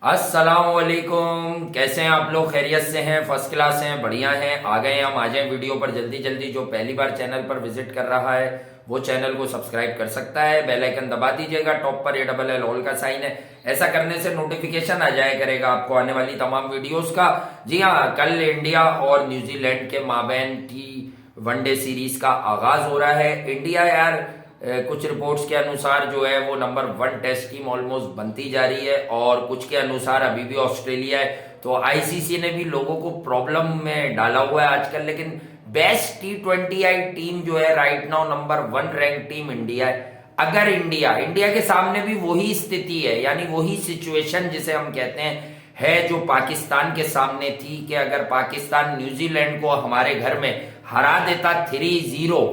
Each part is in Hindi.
अस्सलामुअलैकुम। कैसे हैं आप लोग? खैरियत से हैं? फर्स्ट क्लास हैं? बढ़िया हैं? आ गए हम आ जाए वीडियो पर जल्दी जल्दी। जो पहली बार चैनल पर विजिट कर रहा है वो चैनल को सब्सक्राइब कर सकता है। बेल आइकन दबा दीजिएगा, टॉप पर ALL ऑल का साइन है। ऐसा करने से नोटिफिकेशन आ जाया करेगा आपको आने वाली तमाम वीडियोस का। जी हाँ, कल इंडिया और न्यूजीलैंड के माबैन वनडे सीरीज का आगाज हो रहा है। इंडिया यार कुछ रिपोर्ट्स के अनुसार जो है वो नंबर 1 टेस्ट टीम ऑलमोस्ट बनती जा रही है, और कुछ के अनुसार अभी भी ऑस्ट्रेलिया है। तो आईसीसी ने भी लोगों को प्रॉब्लम में डाला हुआ है आजकल, लेकिन बेस्ट T20I टीम जो है right now number 1 rank team India है। अगर इंडिया के सामने भी वही स्थिति है, यानी वही सिचुएशन जिसे हम कहते हैं है जो पाकिस्तान के सामने थी, कि अगर पाकिस्तान न्यूजीलैंड को हमारे घर में हरा देता 3-0,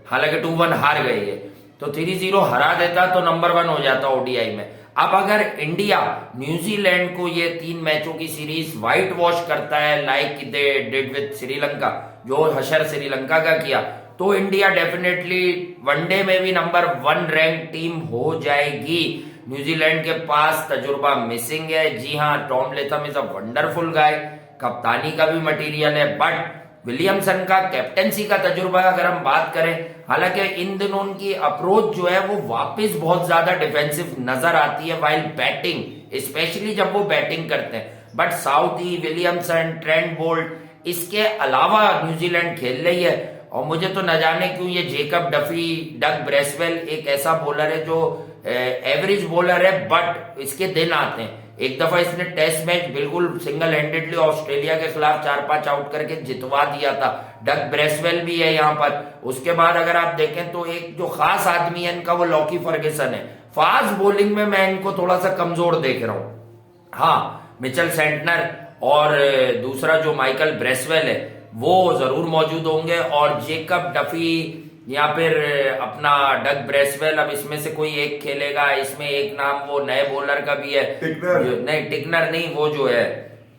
हालांकि 2-1 हार गई है, तो 3-0 हरा देता तो नंबर 1 हो जाता ओडीआई में। अब अगर इंडिया न्यूजीलैंड को ये 3 मैचों की सीरीज व्हाइट वॉश करता है like they did with Sri Lanka, जो हशर श्रीलंका का किया, तो इंडिया डेफिनेटली वनडे में भी नंबर 1 रैंक टीम हो जाएगी। न्यूजीलैंड के पास तजुर्बा मिसिंग है। जी हाँ, Tom Latham is a wonderful guy, कप्तानी का भी मटेरियल है, बट विलियमसन का कैप्टेंसी का तजुर्बा अगर हम बात करें, हालांकि इन दिनों उनकी अप्रोच जो है वो वापस बहुत ज्यादा डिफेंसिव नजर आती है वाइल बैटिंग, स्पेशली जब वो बैटिंग करते हैं। But Southee, Williamson, Trent Boult, इसके अलावा न्यूजीलैंड खेल रही है। और मुझे तो न जाने क्यों ये जेकब डफी, डग ब्रेसवेल एक ऐसा बॉलर है जो एवरेज बॉलर है, बट इसके दिन आते हैं। एक दफा इसने टेस्ट मैच बिल्कुल सिंगल हैंडेडली ऑस्ट्रेलिया के खिलाफ 4-5 आउट करके जितवा दिया था। डग ब्रेसवेल भी है यहाँ पर। उसके बाद अगर आप देखें तो एक जो खास आदमी है इनका वो लॉकी फर्गुसन है। फास्ट बॉलिंग में मैं इनको थोड़ा सा कमजोर देख रहा हूं। हाँ, मिचेल सेंटनर और दूसरा जो माइकल ब्रेसवेल है वो जरूर मौजूद होंगे, और जेकब डफी या फिर अपना डग ब्रेसवेल, अब इसमें से कोई एक खेलेगा। इसमें एक नाम वो नए बॉलर का भी है, नहीं टिकनर नहीं, वो जो है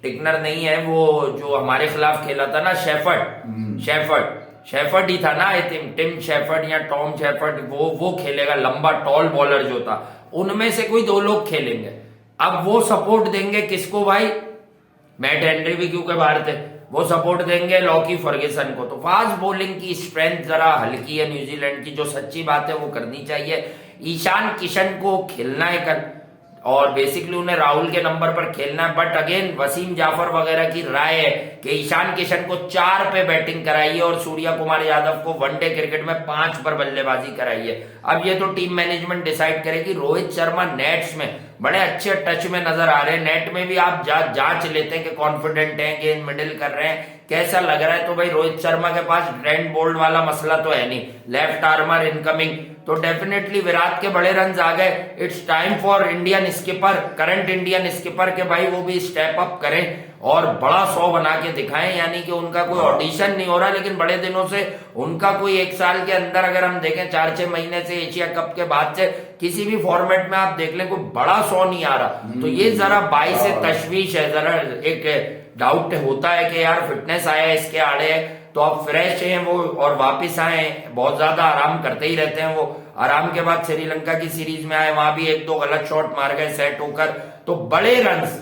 टिकनर नहीं है, वो जो हमारे खिलाफ खेला था ना, शेफर्ड ही था ना, आई थिंक टिम शेफर्ड या टॉम शेफर्ड, वो खेलेगा, लंबा टॉल बॉलर जो था। उनमें से कोई 2 लोग खेलेंगे। अब वो सपोर्ट देंगे किसको भाई? मैट हेनरी भी क्योंकि बाहर थे, वो सपोर्ट देंगे लॉकी फर्गुसन को। तो फास्ट बॉलिंग की स्ट्रेंथ जरा हल्की है न्यूजीलैंड की, जो सच्ची बात है वो करनी चाहिए। ईशान किशन को खेलना है कल, और बेसिकली उन्हें राहुल के नंबर पर खेलना है। बट अगेन वसीम जाफर वगैरह की राय है कि ईशान किशन को 4 पे बैटिंग कराइए और सूर्या कुमार यादव को वनडे क्रिकेट में 5 पर बल्लेबाजी कराइए। अब ये तो टीम मैनेजमेंट डिसाइड करेगी। रोहित शर्मा नेट्स में बड़े अच्छे टच में नजर आ रहे हैं। नेट में भी आप जांच लेते हैं कि कॉन्फिडेंट हैं, गेंद मिडिल कर रहे हैं, कैसा लग रहा है। तो भाई रोहित शर्मा के पास ट्रेंट बोल्ट वाला मसला तो है नहीं, लेफ्ट आर्मर इनकमिंग, तो डेफिनेटली विराट के बड़े रन आ गए। It's time for Indian skipper, current Indian skipper के भाई वो भी स्टेप अप करें और बड़ा 100 बना के दिखाएं। यानी कि उनका कोई ऑडिशन नहीं हो रहा, लेकिन बड़े दिनों से उनका कोई 1 साल के अंदर अगर हम देखें 4-6 महीने से एशिया कप के बाद से किसी भी फॉर्मेट में आप देख लें कोई बड़ा 100 नहीं आ रहा। तो ये जरा 22 से तशवीश है, जरा एक डाउट होता है कि यार फिटनेस आया इसके आड़े है, तो अब फ्रेश हैं वो और वापस आए। बहुत ज्यादा आराम करते ही रहते हैं वो। आराम के बाद श्रीलंका की सीरीज में आए, वहां भी 1-2 गलत शॉट मार गए सेट होकर। तो बड़े रन्स,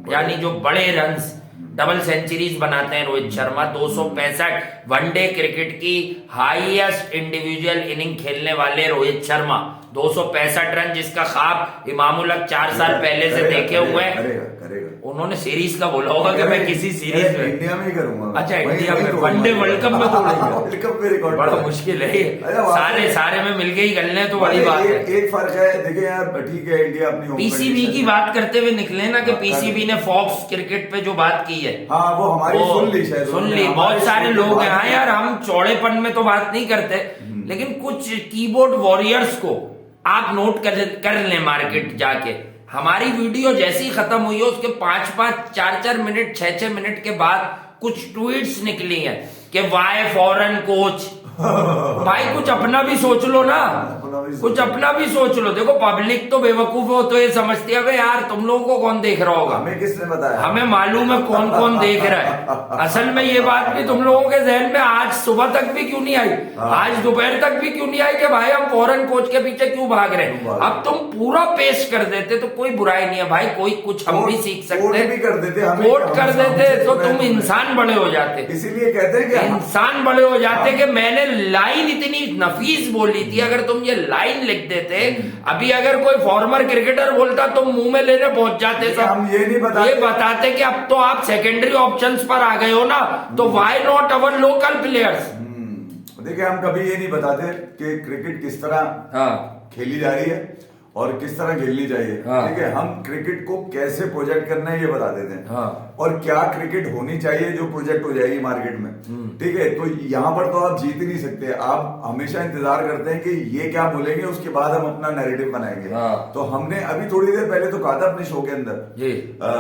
यानी जो बड़े रन्स, डबल सेंचुरीज बनाते हैं रोहित शर्मा। 265 वनडे क्रिकेट की हाईएस्ट इंडिविजुअल इनिंग खेलने वाले रोहित शर्मा, 265 रन, जिसका ख्वाब इमामुल हक 4 साल पहले से देखे हुए हैं। उन्होंने सीरीज का बोला होगा कि मैं किसी सीरीज में इंडिया में ही करूंगा। अच्छा, इंडिया में वनडे वर्ल्ड कप में तोड़ेंगे? वर्ल्ड कप में रिकॉर्ड बड़ा मुश्किल है, सारे में मिलके ही करने तो बड़ी बात है। एक फर्क है, देखिए यार, ठीक है इंडिया अपनी पीसीबी की बात करते हुए निकले ना कि पीसीबी ने फॉक्स क्रिकेट पे जो बात की है, हाँ वो हमारी सुन ली। बहुत सारे लोग हैं। हाँ यार, हम चौड़ेपन में तो बात नहीं करते, लेकिन कुछ कीबोर्ड वॉरियर्स को आप नोट कर लें मार्केट जाके। हमारी वीडियो जैसी खत्म हुई है उसके 5-5, 4-4 मिनट, 6-6 मिनट के बाद कुछ ट्वीट्स निकली हैं कि वाई फॉरेन कोच। भाई कुछ अपना भी सोच लो ना। अपना भी कुछ अपना भी सोच लो। देखो पब्लिक तो बेवकूफ हो तो ये समझती है यार तुम लोगों को कौन देख रहा होगा, हमें किसने बताया, हमें मालूम है कौन कौन देख रहा है। असल में ये बात भी तुम लोगों के जहन में आज सुबह तक भी क्यों नहीं आई, आज दोपहर तक भी क्यों नहीं आई कि भाई हम फॉरेन कोच के पीछे क्यों भाग रहे हैं। अब तुम पूरा पेश कर देते तो कोई बुराई नहीं है भाई, कोई कुछ हम भी सीख सकते, भी कर देते, कोट कर देते तो तुम इंसान बड़े हो जाते। इसीलिए कहते हैं कि इंसान बड़े हो जाते कि मैंने लाइन इतनी नफीस बोली थी, अगर तुम ये लाइन लिख देते, अभी अगर कोई फॉर्मर क्रिकेटर बोलता तुम मुंह में लेने पहुंच जाते। सब हम ये नहीं बताते, ये बताते कि अब तो आप सेकेंडरी ऑप्शंस पर आ गए हो ना, तो why not our local players. देखिए हम कभी ये नहीं बताते कि क्रिकेट किस तरह खेली जा रही है और किस तरह खेलनी चाहिए। ठीक है, हम क्रिकेट को कैसे प्रोजेक्ट करना है ये बता देते हैं, और क्या क्रिकेट होनी चाहिए जो प्रोजेक्ट हो जाएगी मार्केट में। ठीक है, तो यहाँ पर तो आप जीत ही नहीं सकते, आप हमेशा इंतजार करते हैं कि ये क्या बोलेंगे, उसके बाद हम अपना नैरेटिव बनाएंगे। तो हमने अभी थोड़ी देर पहले तो कहा था अपने शो के अंदर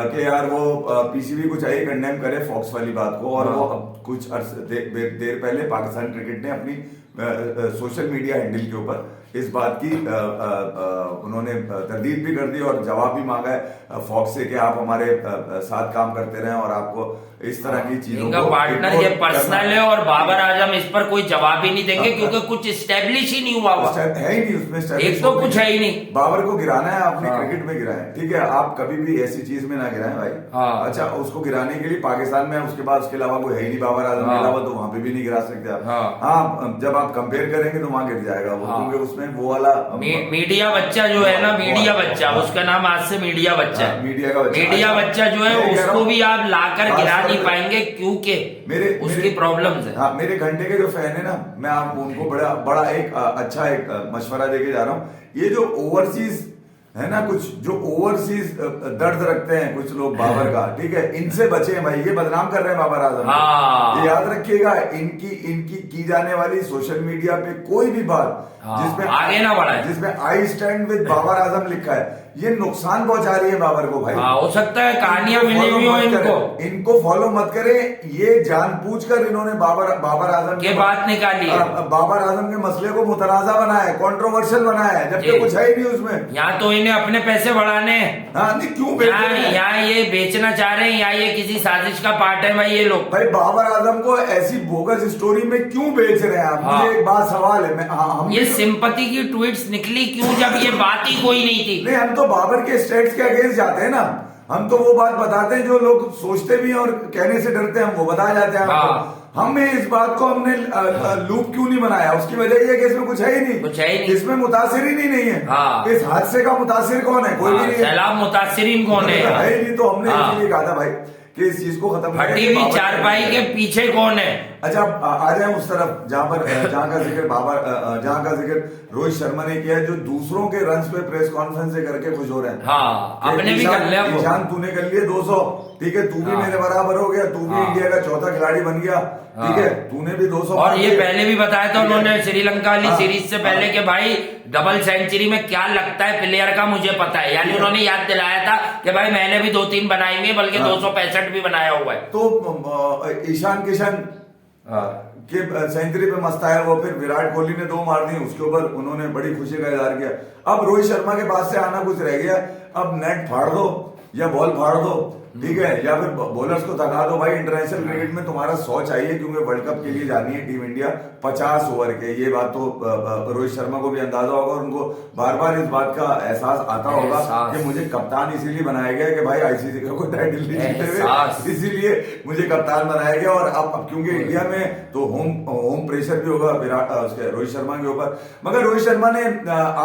कि यार वो पीसीबी कुछ आई कंडेम करे फॉक्स वाली बात को, और वो अब कुछ देर पहले पाकिस्तान क्रिकेट ने अपनी सोशल मीडिया हैंडल के ऊपर इस बात की उन्होंने तरदीद भी कर दी और जवाब भी मांगा है फॉक्स से कि आप हमारे साथ काम करते रहें और आपको इस तरह की चीजों इनका पार्टनर ये पर्सनल है और बाबर आजम इस पर कोई जवाब ही नहीं देंगे क्योंकि कुछ स्टेब्लिश ही नहीं हुआ है ही नहीं उसमें, एक तो कुछ है ही नहीं। बाबर को गिराना है, आपने क्रिकेट में गिराया है, ठीक है, आप कभी भी ऐसी चीज में ना गिराएं भाई। अच्छा, उसको गिराने के लिए पाकिस्तान में उसके बाद उसके अलावा कोई है ही नहीं बाबर आजम के अलावा, तो वहां पे भी नहीं गिरा सकते आप। हाँ, जब आप कंपेयर करेंगे तो वहां गिर जाएगा वो, क्योंकि उसमें वो वाला मीडिया बच्चा जो है ना, मीडिया बच्चा, उसका नाम आज से मीडिया बच्चा है। मीडिया बच्चा जो है उसको भी आप लाकर गिरा नहीं पाएंगे क्योंकि उसकी प्रॉब्लम्स है। हाँ, मेरे घंटे के जो फैन है ना, मैं आपको उनको बड़ा एक अच्छा एक मशवरा देके जा रहा हूँ। ये जो ओवरसीज है ना, कुछ जो ओवरसीज दर्द रखते हैं कुछ लोग बाबर का, ठीक है, इनसे बचे हैं भाई, ये बदनाम कर रहे हैं बाबर आजम। ये याद रखिएगा, इनकी की जाने वाली सोशल मीडिया पे कोई भी बात जिसमें आगे ना बढ़ाए, जिसमें I stand with Babar Azam लिखा है, ये नुकसान पहुंचा रही है बाबर को भाई। हो सकता है कहानियां मिली हुई हो इनको फॉलो मत करें। ये जानबूझकर इन्होंने बाबर आजम की बात निकाली है, बाबर आजम के मसले को मुतनाजा बनाया है, कंट्रोवर्शियल बनाया है, जबकि कुछ है ही नहीं उसमें। यहाँ तो इन्हें अपने पैसे बढ़ाने, क्यों यहाँ ये बेचना चाह रहे हैं, यहाँ ये किसी साजिश का पार्ट है भाई ये लोग। भाई बाबर आजम को ऐसी बोगस स्टोरी में क्यों बेच रहे हैं आप? मुझे एक बात सवाल है, ये सिंपैथी की ट्वीट्स निकली क्यों जब ये बात ही कोई नहीं थी? नहीं, हम तो बाबर के स्टेट्स के अगेंस्ट जाते हैं ना, हम तो वो बात बताते हैं जो लोग सोचते भी हैं और कहने से डरते हैं, हम वो बताया जाते हैं। हमें इस बात को हमने लूप क्यों नहीं बनाया? उसकी वजह यह है कि इसमें कुछ है ही नहीं, इसमें मुतासिरीन ही नहीं है। इस हादसे का मुतासिर कौन है? कोई भी नहीं है। सैलाब मुतासिरीन कौन है? नहीं, तो हमने इसलिए कहा था भाई कि इस चीज को खत्म फटी हुई चारपाई के पीछे कौन है? अच्छा, आ जाए उस तरफ जहां का जिक्र रोहित शर्मा ने किया है, जो दूसरों के रन्स पे प्रेस कॉन्फ्रेंस करके खुश हो रहे हैं। अपने भी कर लिया, ईशान तूने कर लिए 200, ठीक है, तू भी मेरे बराबर हो गया, तू भी इंडिया का चौथा खिलाड़ी बन गया, ठीक है, तूने भी 200। और ये पहले भी बताया था उन्होंने श्रीलंका वाली सीरीज से पहले कि भाई डबल सेंचुरी में क्या लगता है प्लेयर का मुझे पता है, यानी उन्होंने याद दिलाया था कि भाई मैंने भी 2-3 बनाई हुई, बल्कि 265 भी बनाया हुआ है। तो ईशान किशन के सेंचुरी पे मस्त आया वो, फिर विराट कोहली ने 2 मार दी, उसके ऊपर उन्होंने बड़ी खुशी का इजहार किया। अब रोहित शर्मा के पास से आना कुछ रह गया, अब नेट फाड़ दो या बॉल फाड़ दो, ठीक है, या फिर बॉलर्स को थका दो भाई। इंटरनेशनल क्रिकेट में तुम्हारा 100 चाहिए, क्योंकि वर्ल्ड कप के लिए जानी है टीम इंडिया 50 ओवर के। ये बात तो रोहित शर्मा को भी अंदाजा होगा और उनको बार बार इस बात का एहसास आता होगा कि मुझे कप्तान इसीलिए बनाया गया कि भाई आईसीसी का कोई टाइटल नहीं जीते हुए, इसीलिए मुझे कप्तान बनाया गया। और अब क्योंकि इंडिया में तो होम प्रेशर भी होगा रोहित शर्मा के ऊपर। मगर रोहित शर्मा ने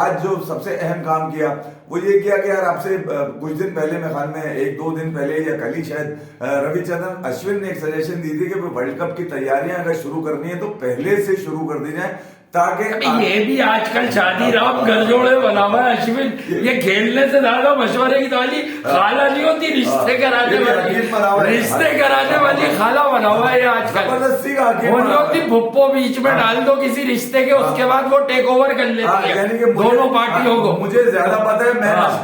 आज जो सबसे अहम काम किया वो ये किया कि यार आपसे कुछ दिन पहले, मेरे ख्याल में 1-2 दिन पहले या कल ही शायद, रविचंद्रन अश्विन ने एक सजेशन दी थी कि वर्ल्ड कप की तैयारियां अगर शुरू करनी है तो पहले से शुरू कर दी जाए, ताकि ये भी आजकल शादी राम गरजोड़े बना हुआ है अश्विन। ये खेलने से ज्यादा मशवरे की वाली खाला नहीं होती, रिश्ते कराने वाली खाला बना हुआ है आजकल। जबरदस्ती का वो नहीं होती, भुप्पो बीच में डाल दो किसी रिश्ते के, उसके बाद वो टेक ओवर कर लेती है, यानी कि दोनों पार्टियों को। मुझे ज्यादा पता है,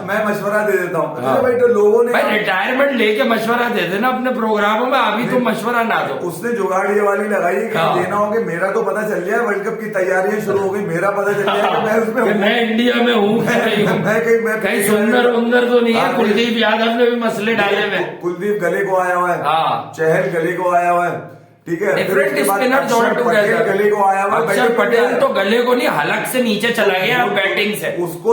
मैं मशवरा दे देता हूँ भाई। तो लोगों ने रिटायरमेंट लेके मशवरा दे देना अपने प्रोग्रामों में, अभी तुम मशवरा ना दो। उसने जुगाड़ ये वाली लगाई कि देना हो कि मेरा तो पता चल गया वर्ल्ड कप की तैयारी तैयारियां शुरू हो गई, मेरा पता चल गया कि मैं उसमें मैं इंडिया में हूँ मैं कहीं सुंदर तो नहीं है। कुलदीप यादव ने भी मसले डाले हुए। कुलदीप गले को आया हुआ है, हाँ। चहल गले को आया हुआ है, ठीक है। डिफरेंट स्पिनर अक्षर पटेल गले को आया हुआ है। अक्षर पटेल तो गले को नहीं हलक से नीचे चला गया बैटिंग से। उसको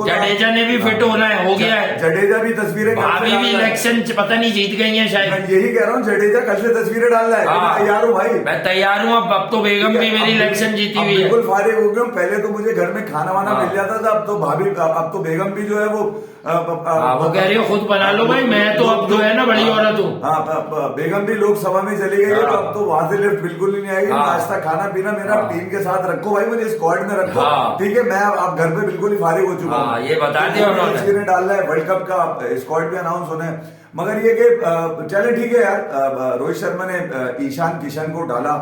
जडेजा ने भी फिट होना है, हो गया है। जडेजा भी तस्वीरें भाभी भी इलेक्शन पता नहीं जीत गई है शायद। मैं यही कह रहा हूँ, जडेजा कल से तस्वीरें डाल रहा है। हाँ। तैयार हूँ भाई, मैं तैयार हूँ। अब तो बेगम भी मेरी इलेक्शन जीती हुई है। बिल्कुल फारिग हो गया हूँ। पहले तो मुझे घर में खाना वाना मिल जाता था, अब तो भाभी, अब तो बेगम भी जो है वो वो कह रही हो खुद बना लो भाई, मैं तो अब जो है ना बड़ी औरत हूँ। हाँ, बेगम भी लोकसभा में चली गई है, तो अब तो वहां से लिफ्ट बिल्कुल ही नहीं आएगी। नाश्ता खाना पीना मेरा टीम के साथ रखो भाई, मुझे स्क्वाड में रखो, ठीक है। मैं अब घर पे बिल्कुल ही फारिग हो चुका हूँ। ये बता दिया उन्होंने। तस्वीरें डाल रहा है, वर्ल्ड कप का स्क्वाड भी अनाउंस होना है। मगर ये कि चले ठीक है यार, रोहित शर्मा ने ईशान किशन को डाला,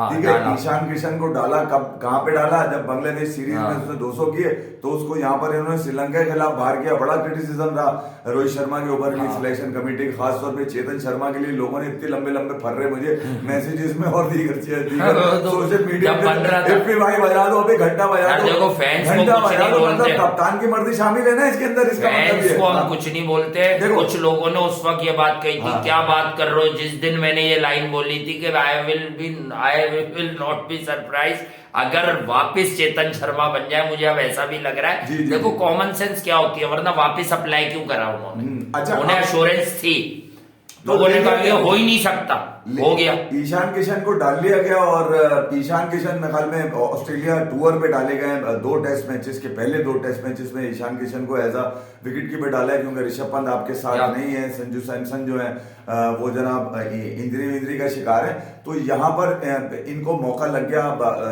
ठीक है। ईशान किशन को डाला, कब कहाँ पे डाला, जब बांग्लादेश सीरीज में उसने 200 किए तो उसको यहाँ पर इन्होंने श्रीलंका के खिलाफ बाहर किया। बड़ा क्रिटिसिज्म रहा रोहित शर्मा के ऊपर भी, सिलेक्शन कमेटी के, खासतौर पे चेतन शर्मा के लिए लोगों ने इतने लंबे लंबे फर्रे मुझे मैसेजेस में और सोशल मीडिया पे भाई बजा दो, अभी घंटा बजा दो, घंटा बजा दो, मतलब कप्तान की मर्जी शामिल है ना इसके अंदर। इसका मतलब हम कुछ नहीं बोलते। कुछ लोगों ने उस वक्त ये बात कही थी, क्या बात कर रहे हो, जिस दिन मैंने ये लाइन बोली थी कि I will not be surprise अगर वापस चेतन शर्मा बन जाए। मुझे अब ऐसा भी लग रहा है। देखो कॉमन सेंस क्या होती है, वरना वापस अप्लाई क्यों करा उन्होंने। अच्छा, उन्हें एश्योरेंस थी, तो उन्होंने कहा हो ही नहीं सकता, हो गया। ईशान किशन को डाल लिया गया और ईशान किशन मेरे ख्याल में ऑस्ट्रेलिया टूर पे डाले गए। 2 टेस्ट मैचेस के पहले 2 टेस्ट मैचेस में ईशान किशन को एज अ विकेट कीपर डाला है, क्योंकि ऋषभ पंत आपके साथ नहीं है। संजू सैमसन जो है वो जनाब इंजरी का शिकार है। तो यहाँ पर इनको मौका लग गया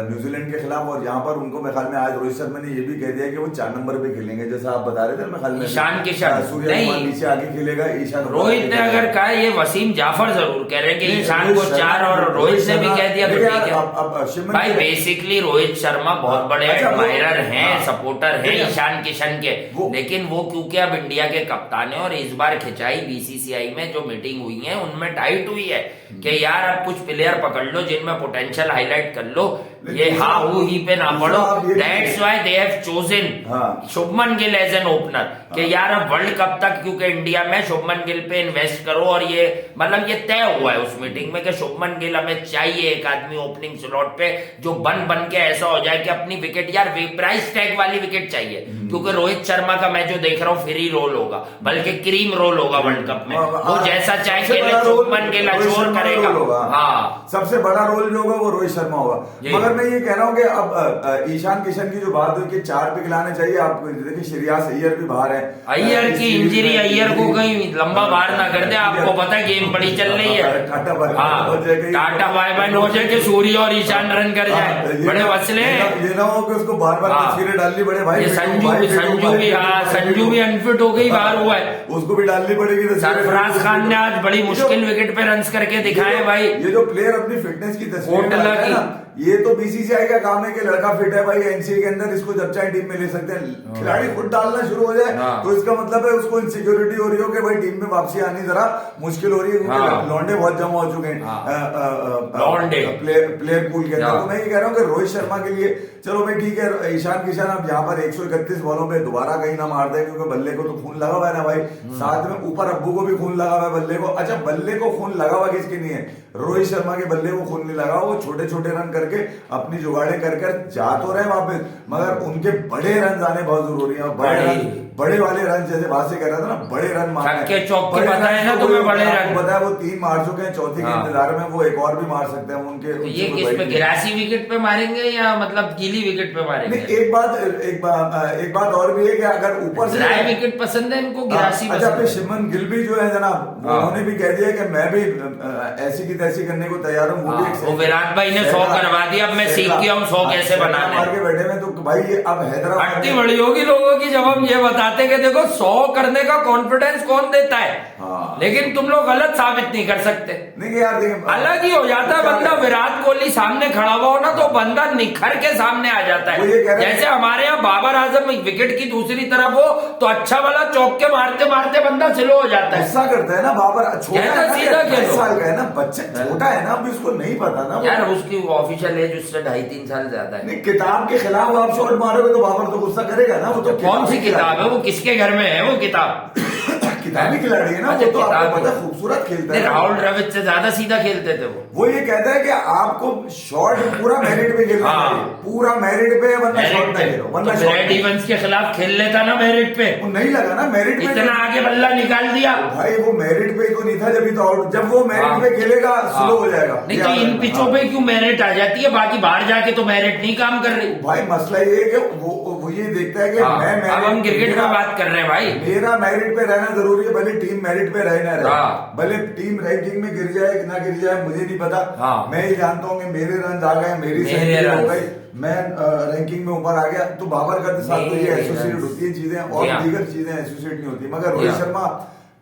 न्यूजीलैंड के खिलाफ, और यहाँ पर उनको मेरे ख्याल में आज रोहित शर्मा ने ये भी कह दिया कि वो 4 नंबर पे खेलेंगे, जैसा आप बता रहे थे। मेरे ख्याल में ईशान किशन सूर्य कुमार नीचे आगे खेलेगा। ईशान रोहित ने अगर कहा, ये वसीम जाफर जरूर कह रहे हैं कि ईशान को 4 और रोहित ने भी कह दिया, तो ठीक है भाई। बेसिकली रोहित शर्मा बहुत बड़े एडमायरर हैं, सपोर्टर हैं ईशान किशन के, लेकिन वो क्योंकि अब इंडिया के कप्तान है और इस बार खिंचाई बीसीसीआई में जो मीटिंग हुई है उनमें टाइट हुई है कि यार अब कुछ प्लेयर पकड़ लो जिनमें पोटेंशियल हाईलाइट कर लो, ये हाँ हू ही पे ना पड़ो। That's why they have chosen Shubman Gill as an opener कि यार अब वर्ल्ड कप तक क्योंकि इंडिया में शुभमन गिल पे इन्वेस्ट करो। और ये मतलब ये तय हुआ है उस मीटिंग में कि शुभमन गिल हमें चाहिए एक आदमी ओपनिंग स्लॉट पे जो बन के ऐसा हो जाए कि अपनी विकेट, यार प्राइस टैग वाली विकेट चाहिए, क्योंकि रोहित शर्मा का मैं जो देख रहा हूँ फ्री रोल होगा, बल्कि क्रीम रोल होगा वर्ल्ड कप में। वो जैसा चाहे खेले, शुभमन गिल अचोर करेगा। हाँ, सबसे बड़ा रोल जो होगा वो रोहित शर्मा होगा। मगर मैं ये कह रहा हूँ कि अब ईशान किशन की जो बात हुई कि 4 पिक लाने चाहिए, आप देखिए श्रेयस अय्यर भी बाहर है। अय्यर की इंजरी, अय्यर को कहीं लंबा बाहर ना कर दे। आपको पता है गेम बड़ी चल रही है, टाटा बाय बाय हो जाए कि सूर्य और ईशान रन कर जाए, बड़े मसले। ये ना हो कि उसको बार तस्वीरें डालनी पड़े भाई। संजू भी अनफिट हो गई, बाहर हुआ है, उसको भी डालनी पड़ेगी। सरफराज खान ने आज बड़ी मुश्किल विकेट पे रन करके दिखाए भाई। ये जो प्लेयर अपनी फिटनेस की तस्वीर, ये तो बीसीसीआई का काम है कि लड़का फिट है भाई, एनसीए के अंदर इसको जब चाहे टीम में ले सकते हैं। खिलाड़ी खुद डालना शुरू हो जाए तो इसका मतलब है उसको इनसिक्योरिटी हो रही हो कि भाई टीम में वापसी आनी जरा मुश्किल हो रही है, क्योंकि लौंडे बहुत जमा हो चुके हैं प्लेयर पूल के अंदर। तो मैं ये कह रहा हूँ कि रोहित शर्मा के लिए चलो भाई ठीक है, ईशान किशन अब यहाँ पर 131 बॉलों पे दोबारा कहीं ना मार दे, क्योंकि बल्ले को तो खून लगा हुआ है ना भाई, साथ में ऊपर अब्बू को भी खून लगा हुआ है बल्ले को। अच्छा, बल्ले को खून लगा हुआ किसके नहीं है? रोहित शर्मा के बल्ले को खून नहीं लगा, वो छोटे छोटे रन करके अपनी जुगाड़े कर जा तो रहे वापस, मगर उनके बड़े रन आने बहुत जरूरी है। बड़े वाले रन, जैसे बात से कह रहा था ना, बड़े रन मारने पता है ना तुम्हें, बड़े रन पता है। वो 3 मार चुके हैं, चौथी के इंतजार में वो एक और भी मार सकते हैं उनके। तो ये किस पे, गिरासी विकेट पे मारेंगे या मतलब गीली विकेट पे मारेंगे? एक बात और भी है कि अगर ऊपर से विकेट पसंद है इनको, गिरासी। अच्छा, अपने शुभमन गिल भी जो है जनाब, उन्होंने भी कह दिया कि मैं भी ऐसी की तैसी करने को तैयार हूँ। वो विराट भाई ने 100 करवा दिया, अब मैं सीख गया हूँ 100 कैसे बनाने। मार के बैठे में तो भाई अब हैदराबाद बड़ी होगी लोगों की जब हम ये बता बताते कि देखो 100 करने का कॉन्फिडेंस कौन देता है, हाँ। लेकिन तुम लोग गलत साबित नहीं कर सकते। नहीं यार देखिए, अलग ही हो जाता है बंदा। विराट कोहली सामने खड़ा हुआ हो ना तो बंदा निखर के सामने आ जाता वो ये कह है। रहे हैं- जैसे हमारे यहाँ बाबर आजम विकेट की दूसरी तरफ हो तो अच्छा वाला चौके मारते मारते बंदा स्लो हो जाता है। गुस्सा करता है ना बाबर, छोटा कहता है ना, सीधा 22 खेलो। साल का है ना बच्चा, छोटा है ना, अभी उसको नहीं पता ना। यार उसकी ऑफिशियल एज उससे 2.5-3 साल ज्यादा है। नहीं, किताब के खिलाफ आप शॉट मारोगे तो बाबर तो गुस्सा करेगा ना। वो तो कौन सी किताब है वो, किसके घर में है वो किताब? किताबी खिलाड़ी है ना अच्छा, वो, तो आपको किताब पता है। है खूबसूरत खेलता नहीं, है। राहुल द्रविड़ से ज्यादा सीधा खेलते थे वो। ये कहता है कि आपको शॉट पूरा मेरिट पे खेलना हाँ। चाहिए, पूरा मेरिट पे, वरना शॉट मेरिट ना पे खेलो, तो वरना ब्रैड शॉट इवंस के खिलाफ खेल लेता ना मेरिट पे। वो नहीं लगा ना मेरिट पे। इतना आगे बल्ला निकाल दिया। भाई वो मेरिट पे तो नहीं था, जब तो आउट, जब वो मेरिट हाँ। पे खेलेगा स्लो हो जाएगा। नहीं तो इन पिचों पे क्यों मेरिट आ जाती है, बाकी बाहर जाके तो मेरिट नहीं काम कर रही। भाई मसला ये है कि वो ये देखता है कि हाँ, मैं अब हम क्रिकेट में बात कर रहे हैं भाई। मेरा मेरिट पे रहना जरूरी है, भले टीम मेरिट पे रहे ना रहे, हाँ। भले टीम रैंकिंग में गिर जाए कि ना गिर जाए मुझे नहीं पता। हाँ। मैं ये जानता हूँ कि मेरे रन आ गए, मेरी सेंचुरी हो गई, मैं रैंकिंग में ऊपर आ गया, तो बाबर का साथ तो ये एसोसिएट होती है चीजें, और दीगर चीजें एसोसिएट नहीं होती। मगर रोहित शर्मा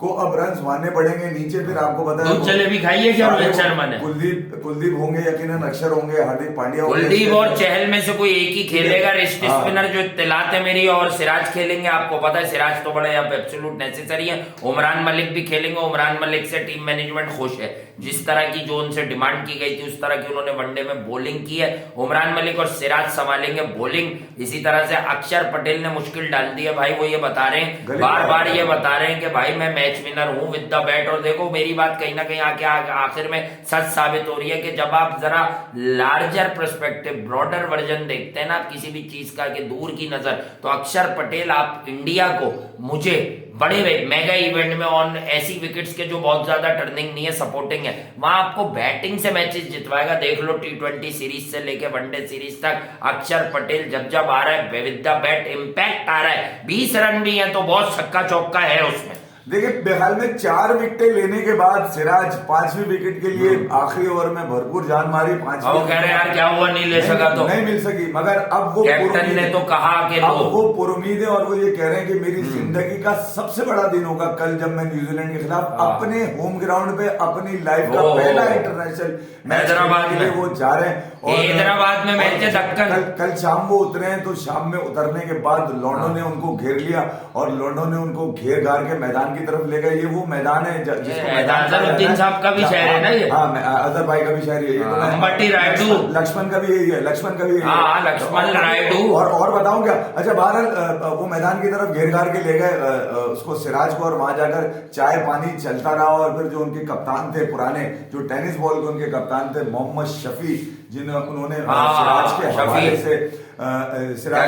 को अब रन मारने पड़ेंगे नीचे, फिर आपको पता है दूध जलेबी खाइए क्या रोहित शर्मा ने? कुलदीप होंगे यकीनन, अक्षर होंगे, हार्दिक पांड्या होंगे। कुलदीप और चहल में से कोई एक ही खेलेगा। रिस्ट हाँ। स्पिनर जो इत्तलात है मेरी, और सिराज खेलेंगे। आपको पता है सिराज तो बड़ा यहाँ पे एब्सोल्यूट नेसेसरी है। उमरान मलिक भी खेलेंगे। उमरान मलिक से टीम मैनेजमेंट खुश है। जिस तरह की जो उनसे डिमांड की गई थी उस तरह की उन्होंने वनडे में बॉलिंग की है। उमरान मलिक और सिराज संभालेंगे बॉलिंग। इसी तरह से अक्षर पटेल ने मुश्किल डाल दी है भाई। वो ये बता रहे हैं, बार बार ये बता रहे हैं कि भाई मैं मैच विनर हूं विद द बैट। और देखो मेरी बात कहीं ना कहीं आके आखिर में सच साबित हो रही है कि जब आप जरा लार्जर पर्सपेक्टिव, ब्रॉडर वर्जन देखते हैं ना आप किसी भी चीज का, कि दूर की नजर, तो अक्षर पटेल आप इंडिया को, मुझे बड़े मेगा इवेंट में ऑन ऐसी विकेट्स के जो बहुत ज्यादा टर्निंग नहीं है, सपोर्टिंग है, वहां आपको बैटिंग से मैचेस जितवाएगा। देख लो T20 सीरीज से लेके वनडे सीरीज तक अक्षर पटेल जब जब आ रहा है विद द बैट इम्पैक्ट आ रहा है। 20 रन भी है तो बहुत छक्का चौका है उसमें। देखिए बेहाल में 4 विकेटें लेने के बाद सिराज 5वीं विकेट के लिए आखिरी ओवर में भरपूर जान मारी। 5 वो कह रहे हैं यार क्या हुआ नहीं ले सका तो नहीं मिल सकी, मगर अब वो कैप्टन ने तो कहा कि अब वो पुरुमीद है, और वो ये कह रहे हैं कि मेरी जिंदगी का सबसे बड़ा दिन होगा कल, जब मैं न्यूजीलैंड के खिलाफ अपने होम ग्राउंड पे अपनी लाइफ का पहला इंटरनेशनल मैच हैदराबाद के लिए वो जा रहे हैं। और हैदराबाद में मैच है दक्कन। कल शाम वो उतरे हैं, तो शाम में उतरने के बाद लॉन्डो ने उनको घेर लिया, और लॉन्डो ने उनको घेर घार के मैदान की तरफ ले गए। ये वो मैदान है जिसको अजहरुद्दीन साहब का भी शहर है ना ये। हाँ, अजहर भाई का भी शहर यही है। अंबट्टी रायडू, लक्ष्मण का भी यही है, लक्ष्मण का भी यही है। हाँ, लक्ष्मण रायडू। और बताऊं क्या, अच्छा बहरहाल वो मैदान की तरफ घेर घार के ले गए उसको, सिराज को, और वहां जाकर चाय पानी चलता रहा। और फिर जो उनके कप्तान थे पुराने, जो टेनिस बॉल के उनके कप्तान थे मोहम्मद शफी, उन्होंने सिराज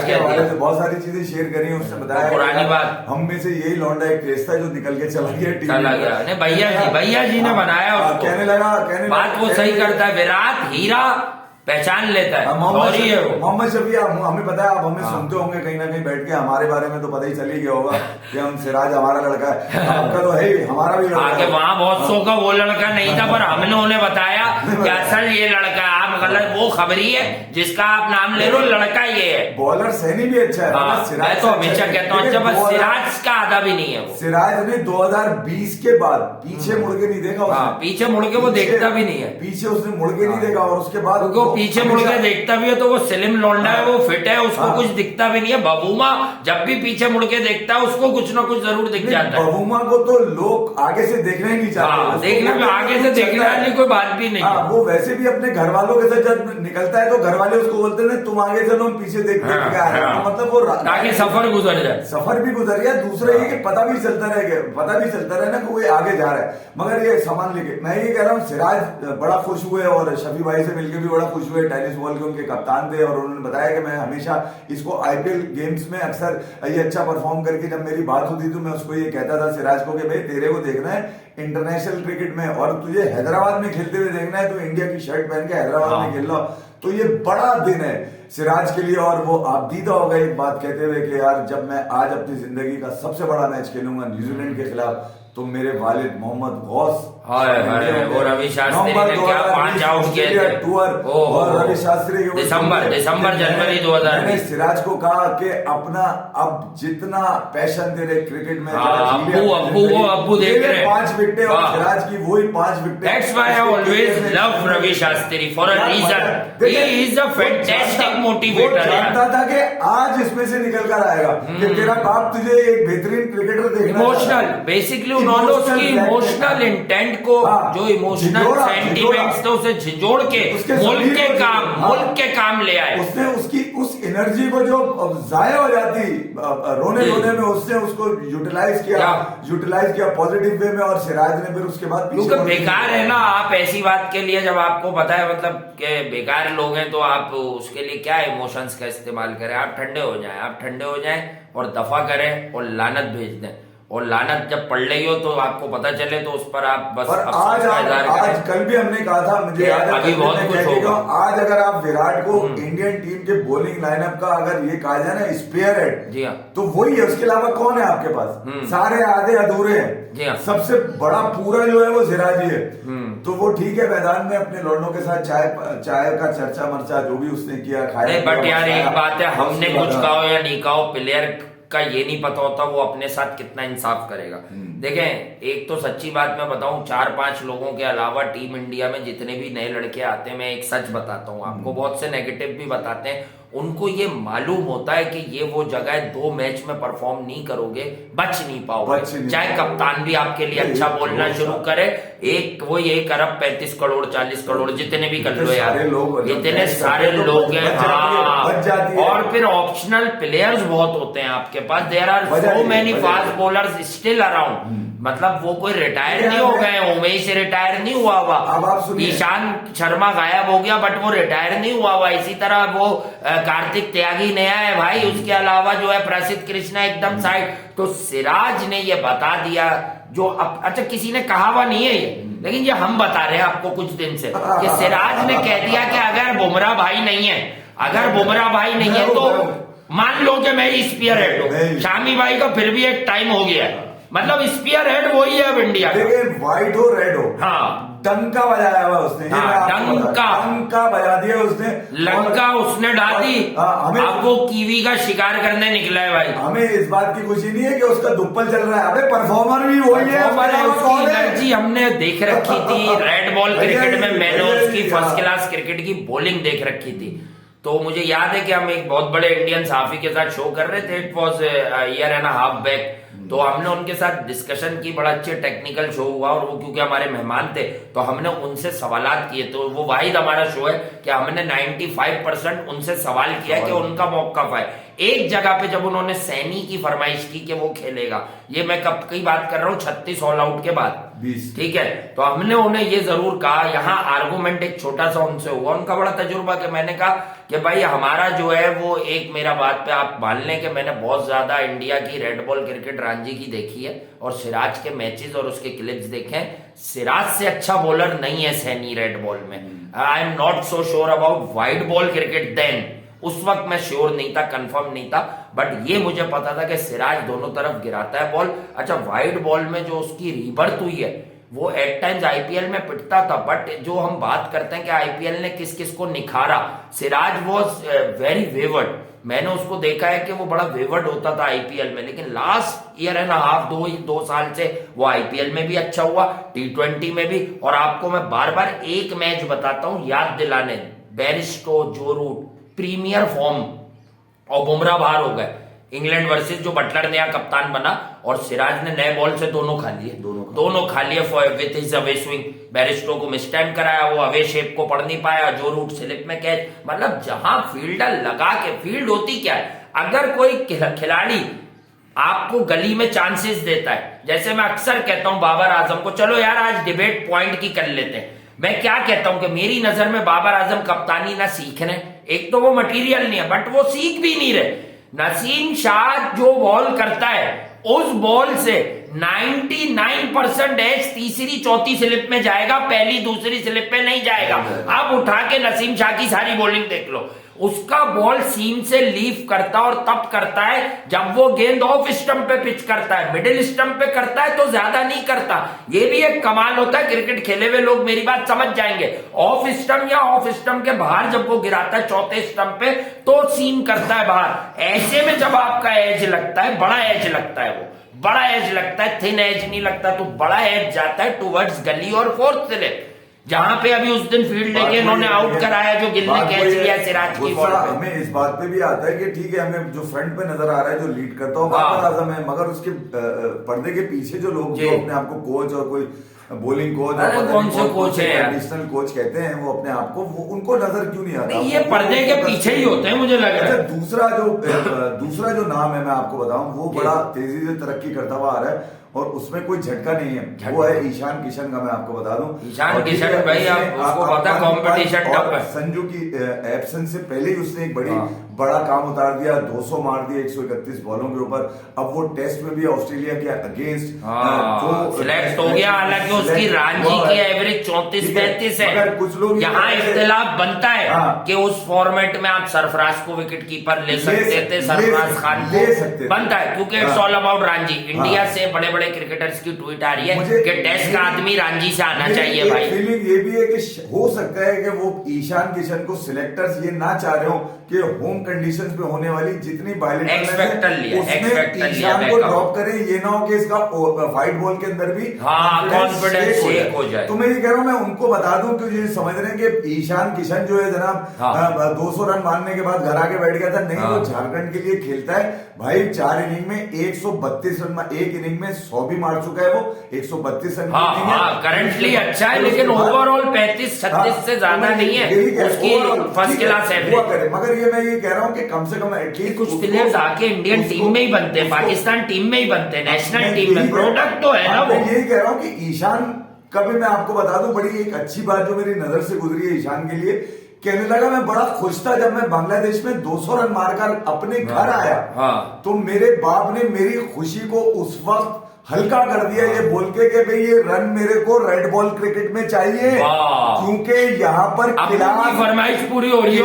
के हवाले से बहुत सारी चीजें शेयर करी। उसने बताया पुरानी बात, हम में से यही लौंडा एक केस था जो निकल के चला गया टीम, चला गया। भैया जी ने बनाया उसको। कहने लगा बात वो सही करता है। विराट हीरा पहचान लेता है। मोहम्मद शफी, हमें पता है, आप हमें सुनते होंगे कहीं ना कहीं बैठ के, हमारे बारे में तो पता ही चल ही गया होगा कि हम सिराज हमारा लड़का है, आपका तो है ही, हमारा भी लड़का है। वहां बहुत सौ का वो लड़का नहीं था, पर हमने उन्हें बताया कि असल ये लड़का है। आप गलत, वो खबरी है जिसका आप नाम ले लो, लड़का ये है। बॉलर सैनी भी अच्छा है। मैं तो हमेशा कहता हूँ अच्छा, बस सिराज का आधा भी नहीं है वो। सिराज ने 2020 के बाद पीछे मुड़ के नहीं देखा उसने। पीछे मुड़ के वो देखता भी नहीं है। पीछे उसने मुड़ के नहीं देखा, और उसके बाद पीछे मुड़ के देखता भी है तो वो स्लिम लौंडा है, वो फिट है, उसको कुछ दिखता भी नहीं है। बबूमा जब भी पीछे मुड़ के देखता है उसको कुछ ना कुछ जरूर दिख जाता है। बबूमा को तो लोग आगे से देखना ही नहीं चाहते। देखना में आगे से देखना नहीं, कोई बात भी नहीं। वो वैसे भी अपने घर वालों के साथ जब निकलता है तो घर वाले उसको बोलते हैं तुम आगे चलो हम पीछे देखते हैं क्या है। मतलब वो ताकि सफर गुजर जाए, सफर भी गुजर गया। दूसरा ये कि पता भी चलता रहे ना कि वो आगे जा रहा है। मगर ये सामान लेके मैं ये कह रहा हूँ, सिराज बड़ा खुश हुए, और शफी भाई से मिलकर भी बड़ा खुश हुए। टेनिस बॉल के उनके कप्तान थे, और उन्होंने बताया कि मैं हमेशा इसको IPL गेम्स में अक्सर ये अच्छा परफॉर्म करके जब मेरी बात होती तो मैं उसको ये कहता था सिराज को कि भाई तेरे को देखना है इंटरनेशनल क्रिकेट में, और तुझे हैदराबाद में खेलते हुए देखना है, तो इंडिया की शर्ट पहन के हैदराबाद में खेल लो। तो ये बड़ा दिन है सिराज के लिए। और वो आप दीदा हो गए एक बात कहते हुए कि यार जब मैं आज अपनी जिंदगी का सबसे बड़ा मैच खेलूंगा न्यूजीलैंड के खिलाफ, तो मेरे वालिद मोहम्मद गौस वो रवि शास्त्री ने क्या 5 आउट किए थे टूर, और रवि शास्त्री के दिसंबर जनवरी 2000 मैंने सिराज को कहा कि अपना अब जितना पैशन तेरे क्रिकेट में अब्बू देख रहे 5 विकेटें और सिराज की वही 5 विकेटें। That's why I always love Ravi Shastri for a reason. He is a fantastic motivator. वो जानता था कि आज इसमें से निकल कर आएगा कि तेरा बाप तुझे एक बेहतरीन क्रिकेटर देखना। इमोशनल बेसिकली उन्होंने उसकी इमोशनल इंटेंट को जो इमोशनल सेंटिमेंट्स थे उसे झिझोड़ के मुल्क के काम ले आए। उसने उसकी उस एनर्जी को जो जाया हो जाती रोने में उसने उसको यूटिलाइज किया पॉजिटिव वे में, और सिराज ने फिर उसके बाद क्योंकि बेकार है ना आप ऐसी बात के लिए जब आपको पता है मतलब कि बेकार लोग हैं तो आप उसके लिए क्या इमोशंस का इस्तेमाल करें। आप ठंडे हो जाएं और दफा करें और लानत भेज दें, और लानत जब पढ़ रही हो तो आपको पता चले तो उस पर आप बस आज कल भी हमने कहा था, मुझे याद है अभी बहुत कुछ होगा। आज अगर आप विराट को इंडियन टीम के बॉलिंग लाइनअप का अगर ये कहा जाए ना स्पेयर हेड, जी हाँ, तो वही है। उसके अलावा कौन है आपके पास? सारे आधे अधूरे हैं। जी हाँ, सबसे बड़ा पूरा जो है वो सिराज ही है। तो वो ठीक है, मैदान में अपने लड़नों के साथ चाय का चर्चा मर्चा जो भी उसने किया खाया। बट यार एक बात है, हमने कुछ कहा या नहीं कहा, प्लेयर का ये नहीं पता होता वो अपने साथ कितना इंसाफ करेगा। देखें, एक तो सच्ची बात मैं बताऊं, 4-5 लोगों के अलावा टीम इंडिया में जितने भी नए लड़के आते हैं, मैं एक सच बताता हूं आपको, बहुत से नेगेटिव भी बताते हैं, उनको ये मालूम होता है कि ये वो जगह है 2 मैच में परफॉर्म नहीं करोगे बच नहीं पाओगे। चाहे कप्तान भी आपके लिए अच्छा बोलना शुरू करे, एक 1 अरब 35 करोड़ 40 करोड़ जितने भी कर लो यार, इतने सारे लोग हैं। हाँ, और फिर ऑप्शनल प्लेयर्स बहुत होते हैं आपके पास। There are so many fast bowlers still around, मतलब वो कोई रिटायर नहीं हो गए। उमेश रिटायर नहीं हुआ हुआ, ईशान शर्मा गायब हो गया बट वो रिटायर नहीं हुआ हुआ। इसी तरह वो कार्तिक त्यागी नया है भाई, उसके अलावा जो है प्रसिद्ध कृष्णा एकदम साइड। तो सिराज ने ये बता दिया जो अच्छा किसी ने कहा हुआ नहीं है ये, लेकिन ये हम बता रहे हैं आपको कुछ दिन से कि सिराज ने कह दिया कि अगर बुमराह भाई नहीं है तो मान लो कि मैं स्पीयर हेड हूं, शामी भाई का फिर भी एक टाइम हो गया है, मतलब स्पीयर हेड वही है अब इंडिया का। व्हाइट हो रेड हो, हाँ, डंका बजाया हुआ उसने। डंका बजा दिया उसने, लंका उसने डाली। अब वो कीवी का शिकार करने निकला है भाई। हमें इस बात की खुशी नहीं है कि उसका दुप्पल चल रहा है, अबे परफॉर्मर भी वही है। उसकी एनर्जी हमने देख रखी थी रेड बॉल क्रिकेट में, मैंने उसकी फर्स्ट क्लास क्रिकेट की बॉलिंग देख रखी थी। तो मुझे याद है कि हम एक बहुत बड़े इंडियन सहाफी के साथ शो कर रहे थे, it was year and half back. तो हमने उनके साथ डिस्कशन की, बड़ा अच्छे टेक्निकल शो हुआ, और वो क्योंकि हमारे मेहमान थे तो हमने उनसे सवालात किए। तो वो वाहिद हमारा शो है कि हमने 95% उनसे सवाल किया कि उनका मौका है। एक जगह पे जब उन्होंने सैनी की फरमाइश की कि वो खेलेगा, ये मैं कब की बात कर रहा हूँ 36 ऑल आउट के बाद, ठीक है, तो हमने उन्हें ये जरूर कहा, यहाँ आर्गुमेंट एक छोटा सा उनसे हुआ, उनका बड़ा तजुर्बा, कि मैंने कहा कि भाई हमारा जो है वो एक, मेरा बात पे आप मान लें कि मैंने बहुत ज्यादा इंडिया की रेड बॉल क्रिकेट रणजी की देखी है और सिराज के मैचेस और उसके क्लिप्स देखे हैं। सिराज से अच्छा बॉलर नहीं है सैनी रेड बॉल में। I am not so sure about white ball cricket then, उस वक्त मैं श्योर नहीं था, कंफर्म नहीं था, बट ये मुझे पता था कि सिराज दोनों तरफ गिराता है बॉल। अच्छा, वाइड बॉल में जो उसकी रीबर्थ हुई है वो एट टाइम्स आईपीएल में पिटता था, बट जो हम बात करते हैं कि आईपीएल ने किस किस को निखारा, सिराज वॉज वेरी वेवर्ड। मैंने उसको देखा है कि वो बड़ा वेवर्ड होता था आईपीएल में, लेकिन लास्ट ईयर एंड हाफ 2 साल से वो आईपीएल में भी अच्छा हुआ, T20 में भी। और आपको मैं बार बार एक मैच बताता हूं याद दिलाने, बेरिस्टो, जो रूट प्रीमियर फॉर्म, और बुमराह बाहर हो गए, इंग्लैंड वर्सेस जो बटलर नया कप्तान बना, और सिराज ने नए बॉल से दोनों खा लिए with his away swing. Bairstow को मिस टाइम कराया, वो अवे शेप को पढ़ नहीं पाया, जो रूट स्लिप में कैच, मतलब जहां फील्डर लगा के, फील्ड होती क्या है, अगर कोई खिलाड़ी आपको गली में चांसेस देता है, जैसे मैं अक्सर कहता हूं बाबर आजम को, चलो यार आज डिबेट पॉइंट की कर लेते हैं, मैं क्या कहता हूं कि मेरी नजर में बाबर आजम कप्तानी ना सीख रहे, एक तो वो मटेरियल नहीं है, बट वो सीख भी नहीं रहे। नसीम शाह जो बॉल करता है उस बॉल से 99% एज तीसरी चौथी स्लिप में जाएगा, पहली दूसरी स्लिप में नहीं जाएगा। आप उठा के नसीम शाह की सारी बॉलिंग देख लो, उसका बॉल सीम से लीव करता और तब करता है जब वो गेंद ऑफ स्टंप पे पिच करता है। मिडिल स्टंप पे करता है तो ज्यादा नहीं करता। ये भी एक कमाल होता है, क्रिकेट खेले हुए लोग मेरी बात समझ जाएंगे। ऑफ स्टंप या ऑफ स्टंप के बाहर जब वो गिराता है चौथे स्टंप पे तो सीम करता है बाहर। ऐसे में जब आपका एज लगता है, बड़ा एज लगता है, वो बड़ा एज लगता है, थिन एज नहीं लगता, तो बड़ा एज जाता है टुवर्ड्स गली और फोर्थ स्लिप, जहां पे अभी उस दिन फील्ड लेके इन्होंने आउट कराया जो गिल ने कैच लिया सिराज की बॉल पे। हमें इस बात पे भी आता है कि ठीक है, हमें जो फ्रंट पे नजर आ रहा है, जो लीड करता हो बाबर आजम है, मगर उसके पर्दे के पीछे जो लोग जो अपने आप को कोच और कोई बॉलिंग कोच, कौन से कोच है, एडिशनल कोच कहते हैं वो अपने आप को, वो उनको नजर क्यों नहीं आता? ये पर्दे के पीछे ही होते हैं मुझे लग रहा है। दूसरा जो नाम है मैं आपको बताऊं, वो बड़ा तेजी से तरक्की करता हुआ आ रहा है और उसमें कोई झटका नहीं है, वो है ईशान किशन का। मैं आपको बता दूं, ईशान किशन भाई आपको पता कंपटीशन टफ है। संजू की एब्सेंस से पहले ही उसने एक बड़ा काम उतार दिया, 200 मार दिए 131 बॉलों के ऊपर। अब वो टेस्ट में भी ऑस्ट्रेलिया के अगेंस्ट सिलेक्ट हो गया, हालांकि उसकी रांची की एवरेज 34-35 है। कुछ लोग यहाँ इख्तिलाफ बनता है कि उस फॉर्मेट में आप सरफराज को विकेट कीपर ले सकते थे, सरफराज खान ले सकते बनता है, क्योंकि it's all about Ranchi. India से बड़े बड़े क्रिकेटर्स की ट्वीट आ रही है कि टेस्ट का आदमी रांची से आना चाहिए भाई। फीलिंग ये भी है कि हो सकता है कि वो ईशान किशन को सिलेक्टर्स ये ना चाह रहे हो कि होम कंडीशंस पे होने वाली जितनी उसमें ईशान को ड्रॉप करें, ये ना हो कि इसका वाइट बॉल के अंदर भी कॉन्फिडेंस शेक हो जाए। तो मैं ये कह रहा हूं, मैं उनको बता दूं कि ये समझ रहे हैं कि ईशान किशन जो है जनाब 200 रन मारने के बाद घर आके बैठ गया था, नहीं वो झारखंड के लिए खेलता है भाई। 4 इनिंग में 132 रन, एक इनिंग में 100 भी मार चुका है वो, 132 रन करंटली अच्छा है, लेकिन ओवरऑल 35-36 से ज्यादा नहीं है, उसकी फर्स्ट क्लास है। मगर ये मैं ये कह रहा हूं कि कम से कम एटलीस्ट कुछ प्लेयर्स आके इंडियन टीम में ही बनते हैं, पाकिस्तान टीम में ही बनते हैं, नेशनल टीम में प्रोडक्ट तो है ना वो। यही कह रहा हूं कि ईशान कभी, मैं आपको बता दूं, बड़ी एक अच्छी बात जो मेरी नजर से गुजरी है ईशान के लिए, कहने लगा मैं बड़ा खुश था जब मैं बांग्लादेश में 200 रन मारकर अपने घर आया, तो मेरे बाप ने मेरी खुशी को उस वक्त हल्का कर दिया ये बोल के कि भाई ये रन मेरे को रेड बॉल क्रिकेट में चाहिए, क्योंकि यहाँ पर फरमाइश पूरी हो रही है,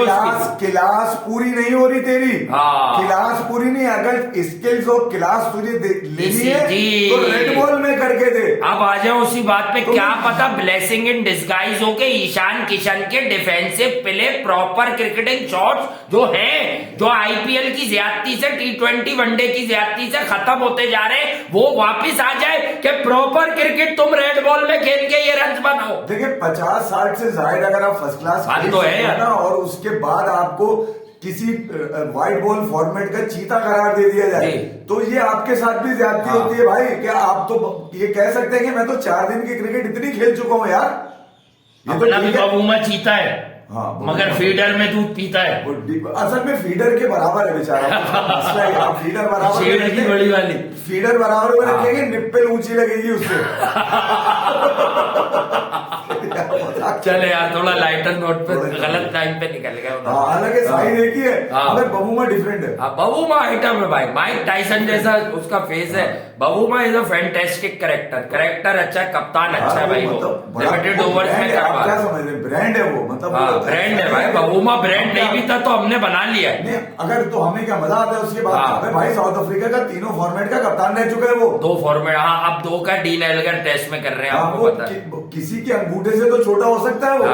क्लास पूरी नहीं हो रही तेरी, क्लास पूरी नहीं, अगर स्किल्स और क्लास तुझे लेनी है तो रेड बॉल में करके दे। अब आ जाओ उसी बात पे, क्या पता ब्लेसिंग इन डिस्गाइज हो के ईशान किशन के defensive play, proper cricketing shots जो हैं, जो आईपीएल की ज्यादती से, T20 वनडे की ज्यादती से खत्म होते जा रहे हैं, वो वापिस आ जाए कि प्रॉपर क्रिकेट तुम रेड बॉल में खेल के ये रन बनाओ। देखिए 50-60 से जाहिर अगर आप फर्स्ट क्लास तो है ना, और उसके बाद आपको किसी व्हाइट बॉल फॉर्मेट का चीता करार दे दिया जाए तो ये आपके साथ भी ज्यादती होती है भाई। क्या आप तो ये कह सकते हैं कि मैं तो 4 दिन की क्रिकेट इतनी खेल चुका हूं यार, ये तो बबूमा चीता है, मगर फीडर में दूध पीता है। असल में फीडर के बराबर है बेचारा, आप फीडर बराबर, फीडर की बड़ी वाली फीडर बराबर में रखेंगे, निप्पल ऊंची लगेगी उससे। चले यार, थोड़ा लाइटर नोट पे गलत टाइम पे निकल गया। हालांकि साइड एक ही है, मगर बबूमा डिफरेंट है। बबूमा आइटम है भाई, माइक टाइसन जैसा उसका फेस है। बबूमा इज अ फैंटास्टिक कैरेक्टर अच्छा है, कप्तान अच्छा है भाई, वो लिमिटेड ओवर्स में क्या समझ रहे, ब्रांड है वो, मतलब ब्रांड है भाई। बबूमा ब्रांड नहीं भी था तो हमने बना लिया है। अगर तो हमें क्या मजा आता है उसके बाद भाई, साउथ अफ्रीका का 3 फॉर्मेट का कप्तान रह चुका है वो, 2 फॉर्मेट, अब 2 का डीन एल्गर टेस्ट में कर रहे हैं, आपको पता है। किसी के अंगूठे से तो छोटा हो सकता है वो,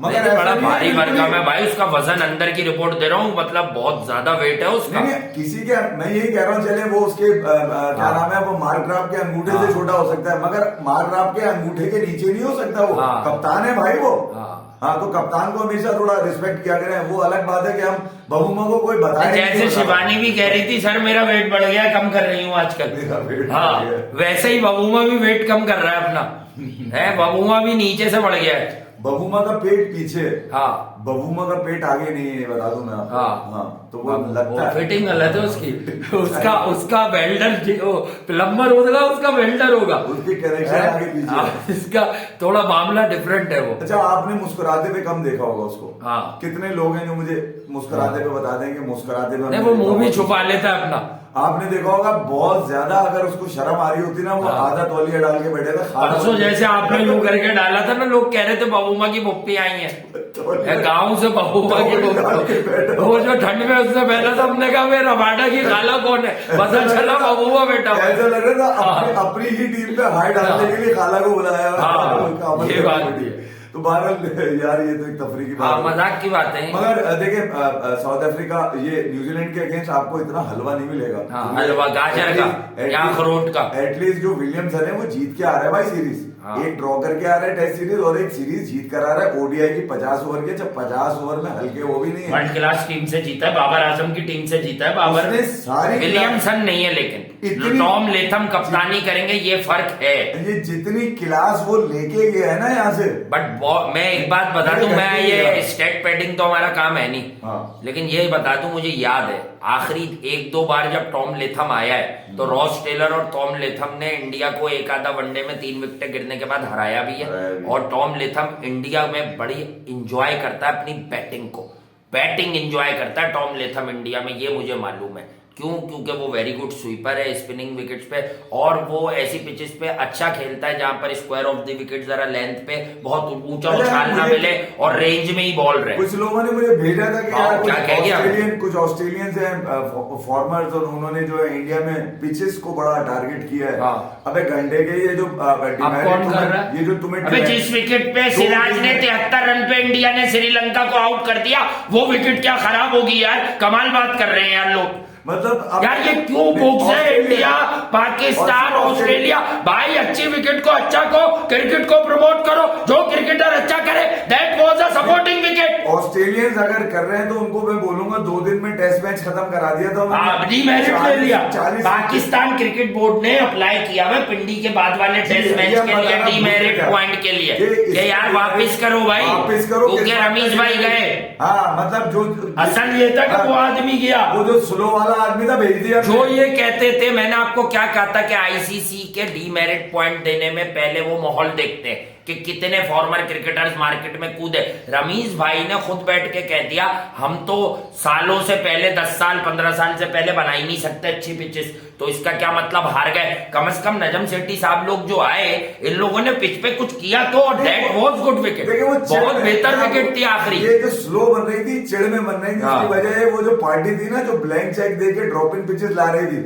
मगर बड़ा भारी भरकम है भाई, उसका वजन अंदर की रिपोर्ट दे रहा हूँ, मतलब बहुत ज्यादा वेट है उसका। किसी के, मैं यही कह रहा हूँ, चले वो उसके क्या नाम है, वो मार्ग्राफ के अंगूठे से छोटा हो सकता है, मगर मार्ग्राफ के अंगूठे के नीचे नहीं हो सकता वो, कप्तान है भाई वो। हाँ, तो कप्तान को हमेशा थोड़ा रिस्पेक्ट किया करें। वो अलग बात है कि हम बबूमा को कोई बताए, जैसे शिवानी भी कह रही थी सर मेरा वेट बढ़ गया, कम कर रही हूँ आजकल, हाँ वैसे ही बबूमा भी वेट कम कर रहा है अपना, है बबूमा भी नीचे से बढ़ गया है। बबूमा का पेट पीछे, बबूमा का पेट आगे नहीं है, बता दूं मैं आपको। तो वो लगता है फिटिंग गलत है उसकी, उसका वेल्डर प्लम्बर होगा, उसका वेल्डर होगा, उसकी कनेक्शन आगे पीछे, इसका थोड़ा मामला डिफरेंट है वो। अच्छा, आपने मुस्कुराते हुए कम देखा होगा उसको। कितने लोग हैं जो मुझे मुस्कुराते हुए बता देंगे, मुस्कुराते हुए वो मुंह भी छुपा लेता है अपना, आपने देखा होगा बहुत ज्यादा अगर उसको शर्म आ रही होती ना, वो आधा तौलिया डाल के बैठे थे। परसों जैसे आपने यूं करके डाला था ना, लोग कह रहे थे बबूमा की पुप्पी आई है गाँव से, बबूमा की पुप्पी। वो जो ठंड में उसने पहना था, हमने कहा मेरा रवाडा की खाला कौन है, पता चला बबूमा बेटा। ऐसा लग रहा था अपनी ही टीम पे हाई डालने के लिए खाला को बुलाया। ये बात भी है। तो बहरहाल यार ये तो एक तफरी की बात, मजाक की बात है। मगर देखिए साउथ अफ्रीका ये न्यूजीलैंड के अगेंस्ट आपको इतना हलवा नहीं मिलेगा। हलवा गाजर का या अखरोट का। एटलीस्ट जो विलियमसन है वो जीत के आ रहा है भाई सीरीज, एक ड्रॉ करके आ रहा है टेस्ट सीरीज और एक सीरीज जीत कर आ रहा है ओडीआई की 50 ओवर के। जब 50 ओवर में हल्के वो भी नहीं है, वर्ल्ड क्लास टीम से जीता है, बाबर आजम की टीम से जीता है बाबर उसने सारी, विलियमसन नहीं है लेकिन टॉम लेथम कप्तानी करेंगे, ये फर्क है। ये जितनी क्लास वो लेके गया है ना यहाँ से। बट मैं एक बात बता दूं, मैं ये स्टेट पैडिंग तो हमारा काम है नहीं, लेकिन ये बता दूं, मुझे याद है आखिरी 1-2 बार जब टॉम लेथम आया है तो रॉस टेलर और टॉम लेथम ने इंडिया को एक आधा वनडे में 3 विकेट गिरने के बाद हराया भी है। और टॉम लेथम इंडिया में बड़ी इंजॉय करता है अपनी बैटिंग को, बैटिंग इंजॉय करता है टॉम लेथम इंडिया में, ये मुझे मालूम है। क्यों? क्योंकि वो वेरी गुड स्वीपर है स्पिनिंग विकेट्स पे, और वो ऐसी पिचेस पे अच्छा खेलता है जहां पर स्क्वायर ऑफ द विकेट जरा लेंथ पे बहुत ऊंचा उछाल ना मिले और रेंज में ही बॉल रहे। कुछ लोगों ने मुझे भेजा था कि यार कुछ ऑस्ट्रेलियंस हैं फॉर्मर्स, और उन्होंने जो है इंडिया में पिचेस को बड़ा टारगेट किया है। अबे घंटे के ये जो ये जो तुम्हें जिस विकेट पे सिराज ने 73 रन पे इंडिया ने श्रीलंका को आउट कर दिया, वो विकेट क्या खराब होगी यार, कमाल बात कर रहे हैं यार लोग। मतलब यार ये क्यों बोक्स है इंडिया, पाकिस्तान, ऑस्ट्रेलिया, भाई अच्छी विकेट को, अच्छा को, क्रिकेट को प्रमोट करो, जो क्रिकेटर अच्छा करे that was a supporting wicket. Australians अगर कर रहे हैं तो उनको मैं बोलूंगा 2 दिन में टेस्ट मैच खत्म करा दिया था, डीमेरिट ले लिया। पाकिस्तान क्रिकेट बोर्ड ने अप्लाई किया है पिंडी के बाद वाले टेस्ट मैच के लिए डीमेरिट पॉइंट के लिए कि यार वापिस करो भाई, वापिस करो, क्योंकि रमीश भाई गए। हाँ मतलब जो असल ये था कि वो आदमी गया, वो जो स्लो वाला आदमी था भेज दिया। जो ये कहते थे, मैंने आपको क्या कहा था कि आईसीसी के डीमेरिट पॉइंट देने में पहले वो माहौल देखते हैं कि कितने फॉर्मर क्रिकेटर्स मार्केट में कूदे। रमीश भाई ने खुद बैठ के कह दिया हम तो सालों से पहले 10 साल 15 साल से पहले बना ही नहीं सकते अच्छी पिचेस, तो इसका क्या मतलब हार गए। कम से कम नजम सेठी साहब लोग जो आए, इन लोगों ने पिच पे कुछ किया तो, दैट वाज गुड विकेट, बहुत बेहतर विकेट थी आखिरी। ये जो स्लो बन रही थी, चिड़ में बन रही थी, इसकी वजह वो जो पार्टी थी ना जो ब्लैंक चेक दे के ड्रॉप इन पिचेस ला रही थी,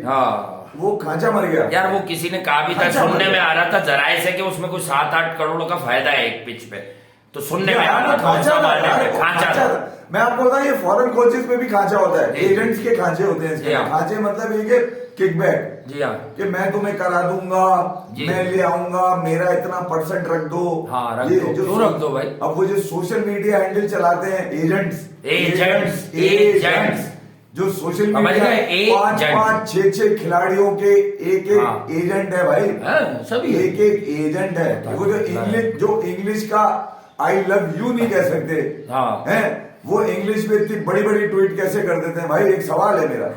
वो खांचा मर गया यार। वो किसी ने कहा भी था, सुनने में आ रहा था जराए से कि उसमें कुछ 7-8 करोड़ का फायदा है एक पिच पे, तो सुनने में आ रहा था खांचा। मैं आपको बताऊं ये फॉरेन कोचेस में भी खांचा होता है, एजेंट्स के खांचे होते हैं इसके। खांचे मतलब ये किकबैक, जी हाँ, कि मैं तुम्हें करा दूंगा, मैं ले आऊंगा, मेरा इतना % रख दो। ये जो रख दो भाई। अब वो जो सोशल मीडिया हैंडल चलाते हैं एजेंट्स जो सोशल मीडिया 5-5, 6-6 खिलाड़ियों के एक एजेंट है भाई, सभी एक एजेंट है। वो जो इंग्लिश का आई लव यू नहीं कह सकते हैं, वो इंग्लिश में इतनी बड़ी बड़ी ट्वीट कैसे कर देते हैं भाई। एक सवाल है मेरा,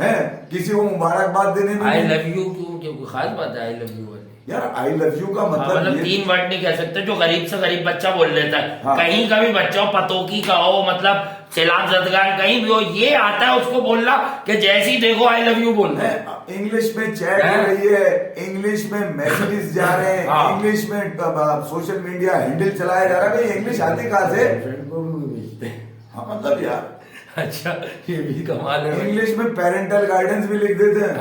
है किसी को मुबारकबाद देने में आई लव यू क्यों खास बात है आई लव यू यार? आई लव यू का मतलब 3 वर्ड नहीं कह सकते जो गरीब से गरीब बच्चा बोल लेता है। कहीं का भी बच्चा हो, पतोकी का हो, मतलब सैलाब जदगान कहीं भी हो, ये आता है उसको बोलना कि जैसी देखो आई लव यू बोलना है। इंग्लिश में चैट हो रही है, इंग्लिश में मैसेजेस जा रहे हैं, इंग्लिश में सोशल मीडिया हैंडल चलाया जा रहा है। भाई इंग्लिश आती कहां से? हाँ मतलब यार अच्छा ये भी कमाल है। इंग्लिश में पेरेंटल गाइडेंस भी लिख देते हैं।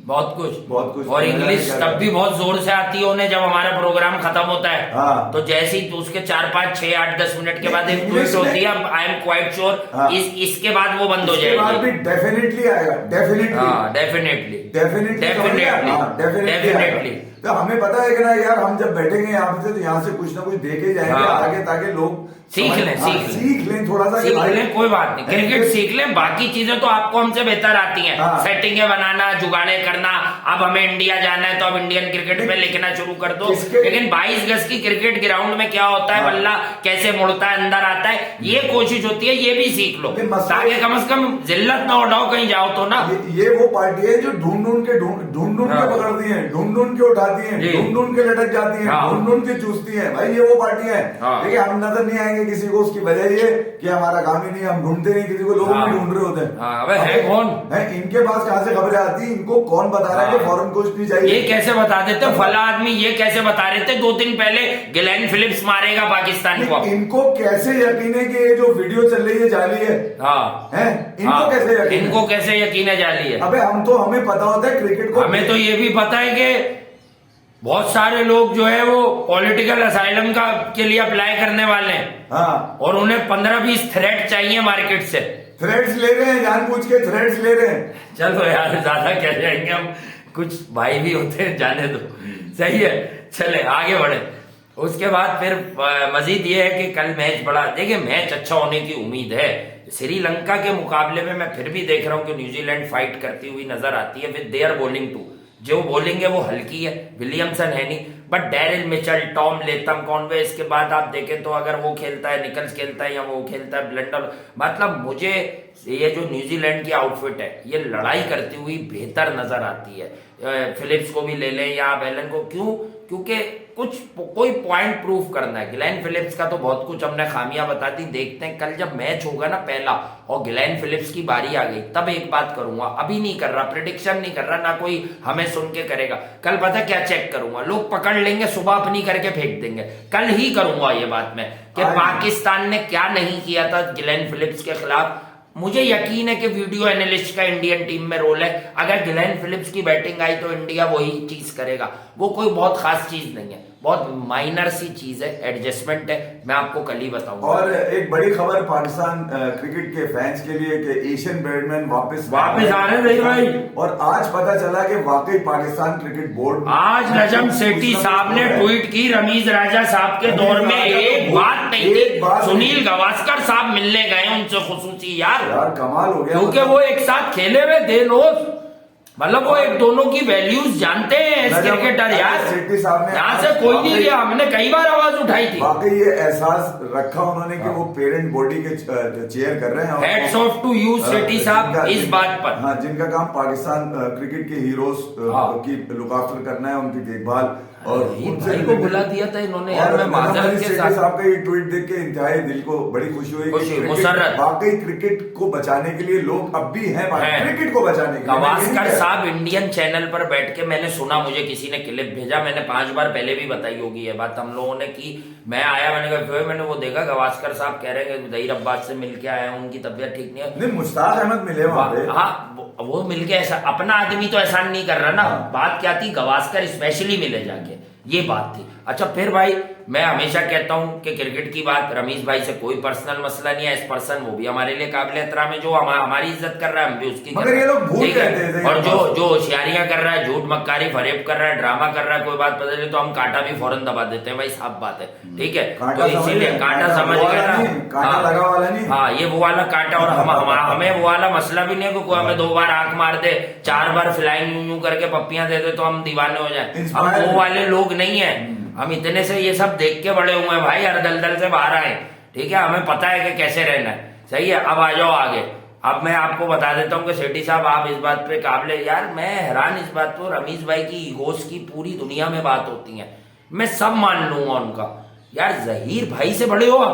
बहुत कुछ। और इंग्लिश तब भी बहुत जोर से आती है उन्हें जब हमारा प्रोग्राम खत्म होता है। तो जैसे ही उसके 4-5, 6, 8, 10 मिनट के बाद एक ट्वीट होती है, आई एम क्वाइट श्योर इसके बाद वो बंद हो जाएगी। डेफिनेटली आएगा, डेफिनेटली। तो हमें पता है कि ना यार, हम जब बैठेंगे यहाँ से तो यहाँ से कुछ ना कुछ देखे जाएंगे आगे, ताकि लोग सीख लें थोड़ा सा, सीख लें, कोई बात नहीं, क्रिकेट सीख लें, बाकी चीजें तो आपको हमसे बेहतर आती हैं। सेटिंगें बनाना, जुगाड़े करना, अब हमें इंडिया जाना है तो अब इंडियन क्रिकेट में लिखना शुरू कर दो। लेकिन 22 गज की क्रिकेट ग्राउंड में क्या होता है, बल्ला कैसे मुड़ता है, अंदर आता है, ये कोशिश होती है, ये भी सीख लो ताकि कम से कम जिल्लत ना उठाओ कहीं जाओ तो ना। ये वो पार्टी है जो ढूंढ ढूंढ के पकड़ती है, ढूंढ के उठाती जाती हैं, ढूंढ ढूंढ के लटक जाती हैं, ढूंढ ढूंढ के चूसती हैं। भाई ये वो पार्टियां हैं, देखिए हम नजर नहीं आएंगे किसी को, उसकी वजह ये कि हमारा काम ही नहीं, हम ढूंढते नहीं किसी को, लोग भी ढूंढ रहे होते हैं। है कौन है इनके पास कहाँ से खबरें आती है, इनको कौन बता रहा है कि फॉरेन कोस्ट नहीं चाहिए? ये कैसे बता देते फला आदमी, ये कैसे बता रहे थे 2 दिन पहले गिलेन फिलिप्स मारेगा पाकिस्तान को। इनको कैसे यकीन है कि ये जो वीडियो चल रही है जाली है? है इनको कैसे यकीन है? इनको कैसे यकीन है जाली है? अबे हमें पता होता है क्रिकेट को, हमें तो ये भी पता है कि बहुत सारे लोग जो है वो पॉलिटिकल असाइलम के लिए अप्लाई करने वाले हैं। हाँ, और उन्हें 15-20 थ्रेट चाहिए मार्केट से। थ्रेड्स ले रहे हैं, जानबूझ के थ्रेड्स ले रहे हैं। चलो यार ज्यादा कह जाएंगे हम, कुछ भाई भी होते हैं, जाने दो। सही है, चले आगे बढ़े। उसके बाद फिर मजीद ये है कि कल मैच बड़ा, देखिए मैच अच्छा होने की उम्मीद है। श्रीलंका के मुकाबले में मैं फिर भी देख रहा हूं कि न्यूजीलैंड फाइट करती हुई नजर आती है विद देयर बॉलिंग टू। जो बॉलिंग है वो हल्की है, विलियमसन है नहीं, but Daryl Mitchell, Tom Latham, Conway, इसके बाद आप देखें तो अगर वो खेलता है, निकल्स खेलता है, या वो खेलता है ब्लेंडर, मतलब मुझे ये जो न्यूजीलैंड की आउटफिट है ये लड़ाई करती हुई बेहतर नजर आती है। फिलिप्स को भी ले लें या बेलन को, क्यों? क्योंकि कोई पॉइंट प्रूफ करना है। गिलेन फिलिप्स का तो बहुत कुछ हमने खामियां बता दी, देखते हैं कल जब मैच होगा ना पहला और गिलेन फिलिप्स की बारी आ गई तब एक बात करूंगा, अभी नहीं कर रहा, प्रेडिक्शन नहीं कर रहा, ना कोई हमें सुन के करेगा। कल पता क्या चेक करूंगा, लोग पकड़ लेंगे, सुबह अपनी करके फेंक देंगे, कल ही करूंगा ये बात मैं कि पाकिस्तान ने क्या नहीं किया था गिलेन फिलिप्स के खिलाफ। मुझे यकीन है कि वीडियो एनालिस्ट का इंडियन टीम में रोल है, अगर गिलेन फिलिप्स की बैटिंग आई तो इंडिया वही चीज करेगा। वो कोई बहुत खास चीज नहीं है, बहुत माइनर सी चीज है, एडजस्टमेंट है, मैं आपको कल ही बताऊंगा। और एक बड़ी खबर पाकिस्तान क्रिकेट के फैंस के लिए कि एशियन बैट्समैन वापस आ रहे हैं भाई। और आज पता चला कि वाकई पाकिस्तान क्रिकेट बोर्ड, आज नजम सेठी साहब ने ट्वीट की, रमीज राजा साहब के दौर में एक बात नहीं थी, सुनील गावस्कर साहब मिलने गए उनसे खुसूसी, यार कमाल हो गया, क्योंकि वो एक साथ खेले हुए थे रोज, मतलब वो एक दोनों की वैल्यूज जानते हैं इस क्रिकेटर। यार सेठी साहब ने यहाँ से कोई नहीं गया, हमने कई बार आवाज उठाई थी, वाकई ये एहसास रखा उन्होंने कि वो पेरेंट बॉडी के चेयर कर रहे हैं। हेड्स ऑफ टू यू सेठी साहब इस बात पर। हाँ, जिनका काम पाकिस्तान क्रिकेट के हीरोज की लुक आफ्टर करना है, उनकी देखभाल, और भाई को बुला दिया था इन्होंने यार, मैं माजरत के साथ। साहब का ये ट्वीट देख के इंतहाई दिल को बड़ी खुशी हुई। मुसर्रत, वाकई क्रिकेट को बचाने के लिए लोग अब भी हैं, क्रिकेट को बचाने के लिए। गावस्कर साहब इंडियन चैनल पर बैठ के, मैंने सुना, मुझे किसी ने क्लिप भेजा, मैंने 5 बार पहले भी बताई होगी ये बात हम लोगों ने की। मैं आया, मैंने कहा, मैंने वो देखा गावस्कर साहब कह रहे हैं जहीर अब्बास से मिलके आए हैं, उनकी तबीयत ठीक नहीं है। मुश्ताक अहमद मिले वहां पे, हाँ वो मिलके, ऐसा अपना आदमी तो एहसान नहीं कर रहा ना। बात क्या थी, गावस्कर स्पेशली मिले जाके, ये बात थी। अच्छा फिर भाई, मैं हमेशा कहता हूं कि क्रिकेट की बात, रमीज भाई से कोई पर्सनल मसला नहीं है, इस पर्सन वो भी हमारे लिए काबिल एहतराम है, जो हमारी इज्जत कर रहा है हम भी उसकी, मगर ये लोग भूल गए थे। और जो होशियारियां कर रहा है, झूठ मक्कारी फरेब कर रहा है, ड्रामा कर रहा है, कोई बात पता चले तो हम कांटा भी फौरन दबा देते हैं, भाई साफ बात है, ठीक है। तो इसीलिए कांटा समझ गया ना, कांटा लगा वाला नहीं, हाँ ये वो वाला कांटा। और हमें वो वाला मसला भी नहीं है कि कोई हमें 2 बार आंख मार दे, 4 बार फ्लाइंग यूं करके पप्पियां दे दे तो हम दीवाने हो जाए, हम वो वाले लोग नहीं है। हम इतने से ये सब देख के बड़े हुए हैं भाई, हर दलदल से बाहर आए, ठीक है, हमें पता है कि कैसे रहना है, सही है। अब आ जाओ आगे, अब मैं आपको बता देता हूँ कि सेठी साहब आप इस बात पे काबिल, यार मैं हैरान इस बात पर, रमीज भाई की ईगोस की पूरी दुनिया में बात होती है, मैं सब मान लूंगा उनका, यार जहीर भाई से बड़े हो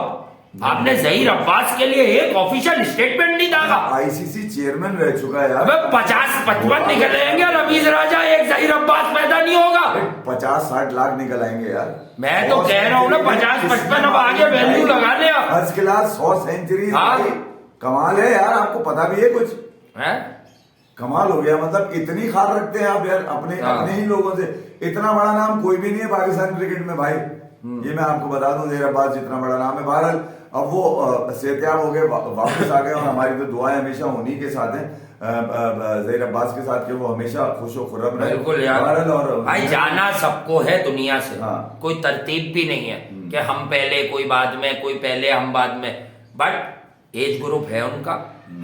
आपने जहीर अब्बास के लिए एक ऑफिशियल स्टेटमेंट नहीं डाला। आईसीसी चेयरमैन रह चुका है यार, 50-55 निकल आएंगे, रमीज राजा, एक जहीर अब्बास पैदा नहीं होगा। 50-60 लाख निकल आएंगे यार, मैं तो कह रहा हूँ ना 50-55, अब आगे वैल्यू लगा ले आप। फर्स्ट क्लास 100 सेंचुरी, कमाल है यार, आपको पता भी है कुछ है? कमाल हो गया, मतलब इतनी खार रखते हैं आप यार अपने ही लोगों से। इतना बड़ा नाम कोई भी नहीं है पाकिस्तान क्रिकेट में भाई, ये मैं आपको बता दूं, जहीर अब्बास जितना बड़ा नाम है। बहरहाल अब वो सेहतियाब हो गए, वापस आ गए, और हमारी तो दुआएं हमेशा उन्हीं के साथ हैं, जहीर अब्बास के साथ, कि वो हमेशा खुश हो खुर्रम रहे। बिल्कुल यार, और भाई जाना सबको है दुनिया से, कोई तरतीब भी नहीं है कि हम पहले कोई बाद में, कोई पहले हम बाद में, बट एज ग्रुप है उनका,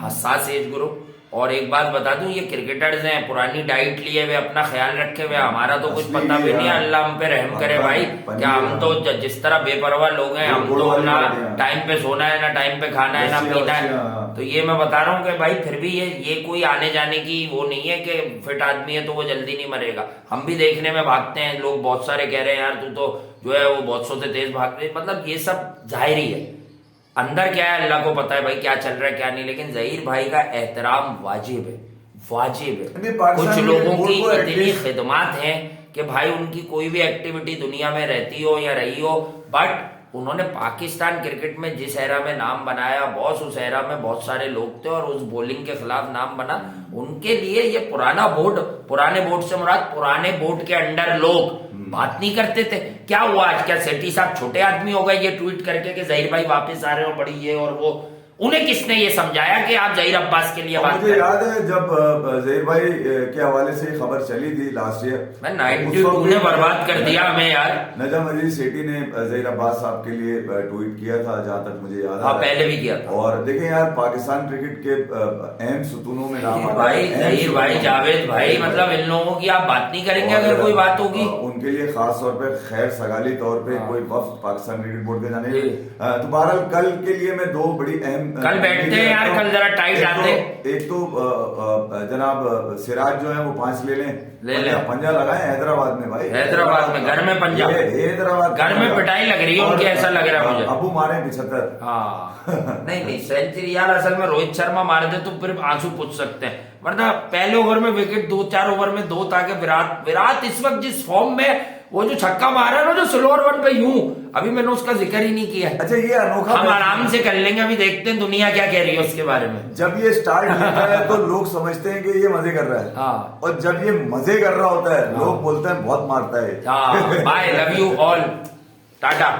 हसास एज ग्रुप, और एक बात बता दूं, ये क्रिकेटर्स हैं, पुरानी डाइट लिए हुए, अपना ख्याल रखे हुए, हमारा तो कुछ पता भी नहीं है। अल्लाह हम पे रहम करे भाई। क्या हम तो जिस तरह बेपरवाह लोग हैं, हम तो ना टाइम पे सोना है, ना टाइम पे खाना है, ना पीना है। तो ये मैं बता रहा हूँ कि भाई फिर भी ये कोई आने जाने की वो नहीं है कि फिट आदमी है तो वो जल्दी नहीं मरेगा। हम भी देखने में भागते हैं, लोग बहुत सारे कह रहे हैं यार तू तो जो है वो बहुत सौ से तेज भाग रहे, मतलब ये सब जाहिर ही है। अंदर क्या है अल्लाह को पता है भाई, क्या चल रहा है क्या नहीं। लेकिन जहीर भाई का एहतराम वाजिब है, वाजिब है। कुछ लोगों की इतनी खिदमत है कि भाई उनकी कोई भी एक्टिविटी दुनिया में रहती हो या रही हो, बट उन्होंने पाकिस्तान क्रिकेट में जिस एरा में नाम बनाया, बॉस उस एरा में बहुत सारे लोग थे और उस बॉलिंग के खिलाफ नाम बना। उनके लिए ये पुराना बोर्ड, पुराने बोर्ड से मुराद पुराने बोर्ड के अंडर लोग बात नहीं करते थे। क्या हुआ आज, क्या सेठी साहब छोटे आदमी हो गए ये ट्वीट करके कि जहीर भाई वापस आ रहे हो, बड़ी ये और वो? उन्हें किसने ये समझाया कि आप जहीर अब्बास के लिए बात मुझे याद है जब जहीर भाई के हवाले से खबर चली थी लास्ट ईयर, 92 ने बर्बाद कर दिया हमें यार। नजम अजीज सेठी ने जहीर अब्बास साहब के लिए ट्वीट किया था, जहां तक मुझे याद है। पहले भी किया था। और देखें यार, पाकिस्तान क्रिकेट के अहम सुतूनों में नाम भाई जहीर भाई, जावेद भाई, मतलब इन लोगों की आप बात नहीं करेंगे अगर कोई बात होगी उनके लिए, खास तौर पे खैर सगाली तौर पे कोई वफ्द पाकिस्तान क्रिकेट बोर्ड के जाने। तो बहरहाल कल के लिए मैं दो बड़ी अहम कल बैठते हैं यार, कल जरा टाइट आते। एक तो जनाब सिराज जो है वो 5 ले लें, पंजा लगाए हैदराबाद में भाई, हैदराबाद में घर में पंजा, हैदराबाद घर में पिटाई लग रही है उनकी, ऐसा लग रहा है मुझे। अबू मारे 75। हाँ नहीं सेंचुरी यार, असल में रोहित शर्मा मार दे तो फिर आंसू पूछ सकते हैं, वरना पहले ओवर में विकेट 2-4 ओवर में 2 ताकि विराट इस वक्त जिस फॉर्म में, वो जो छक्का मारा है ना जो स्लोअर वन पे यूं, अभी मैंने उसका जिक्र ही नहीं किया। अच्छा ये अनोखा, हम आराम से कर लेंगे, अभी देखते हैं दुनिया क्या कह रही है उसके बारे में। जब ये स्टार्ट होता है तो लोग समझते हैं कि ये मजे कर रहा है, हाँ। और जब ये मजे कर रहा होता है लोग बोलते हैं बहुत मारता है। Bye, love you all, Tata.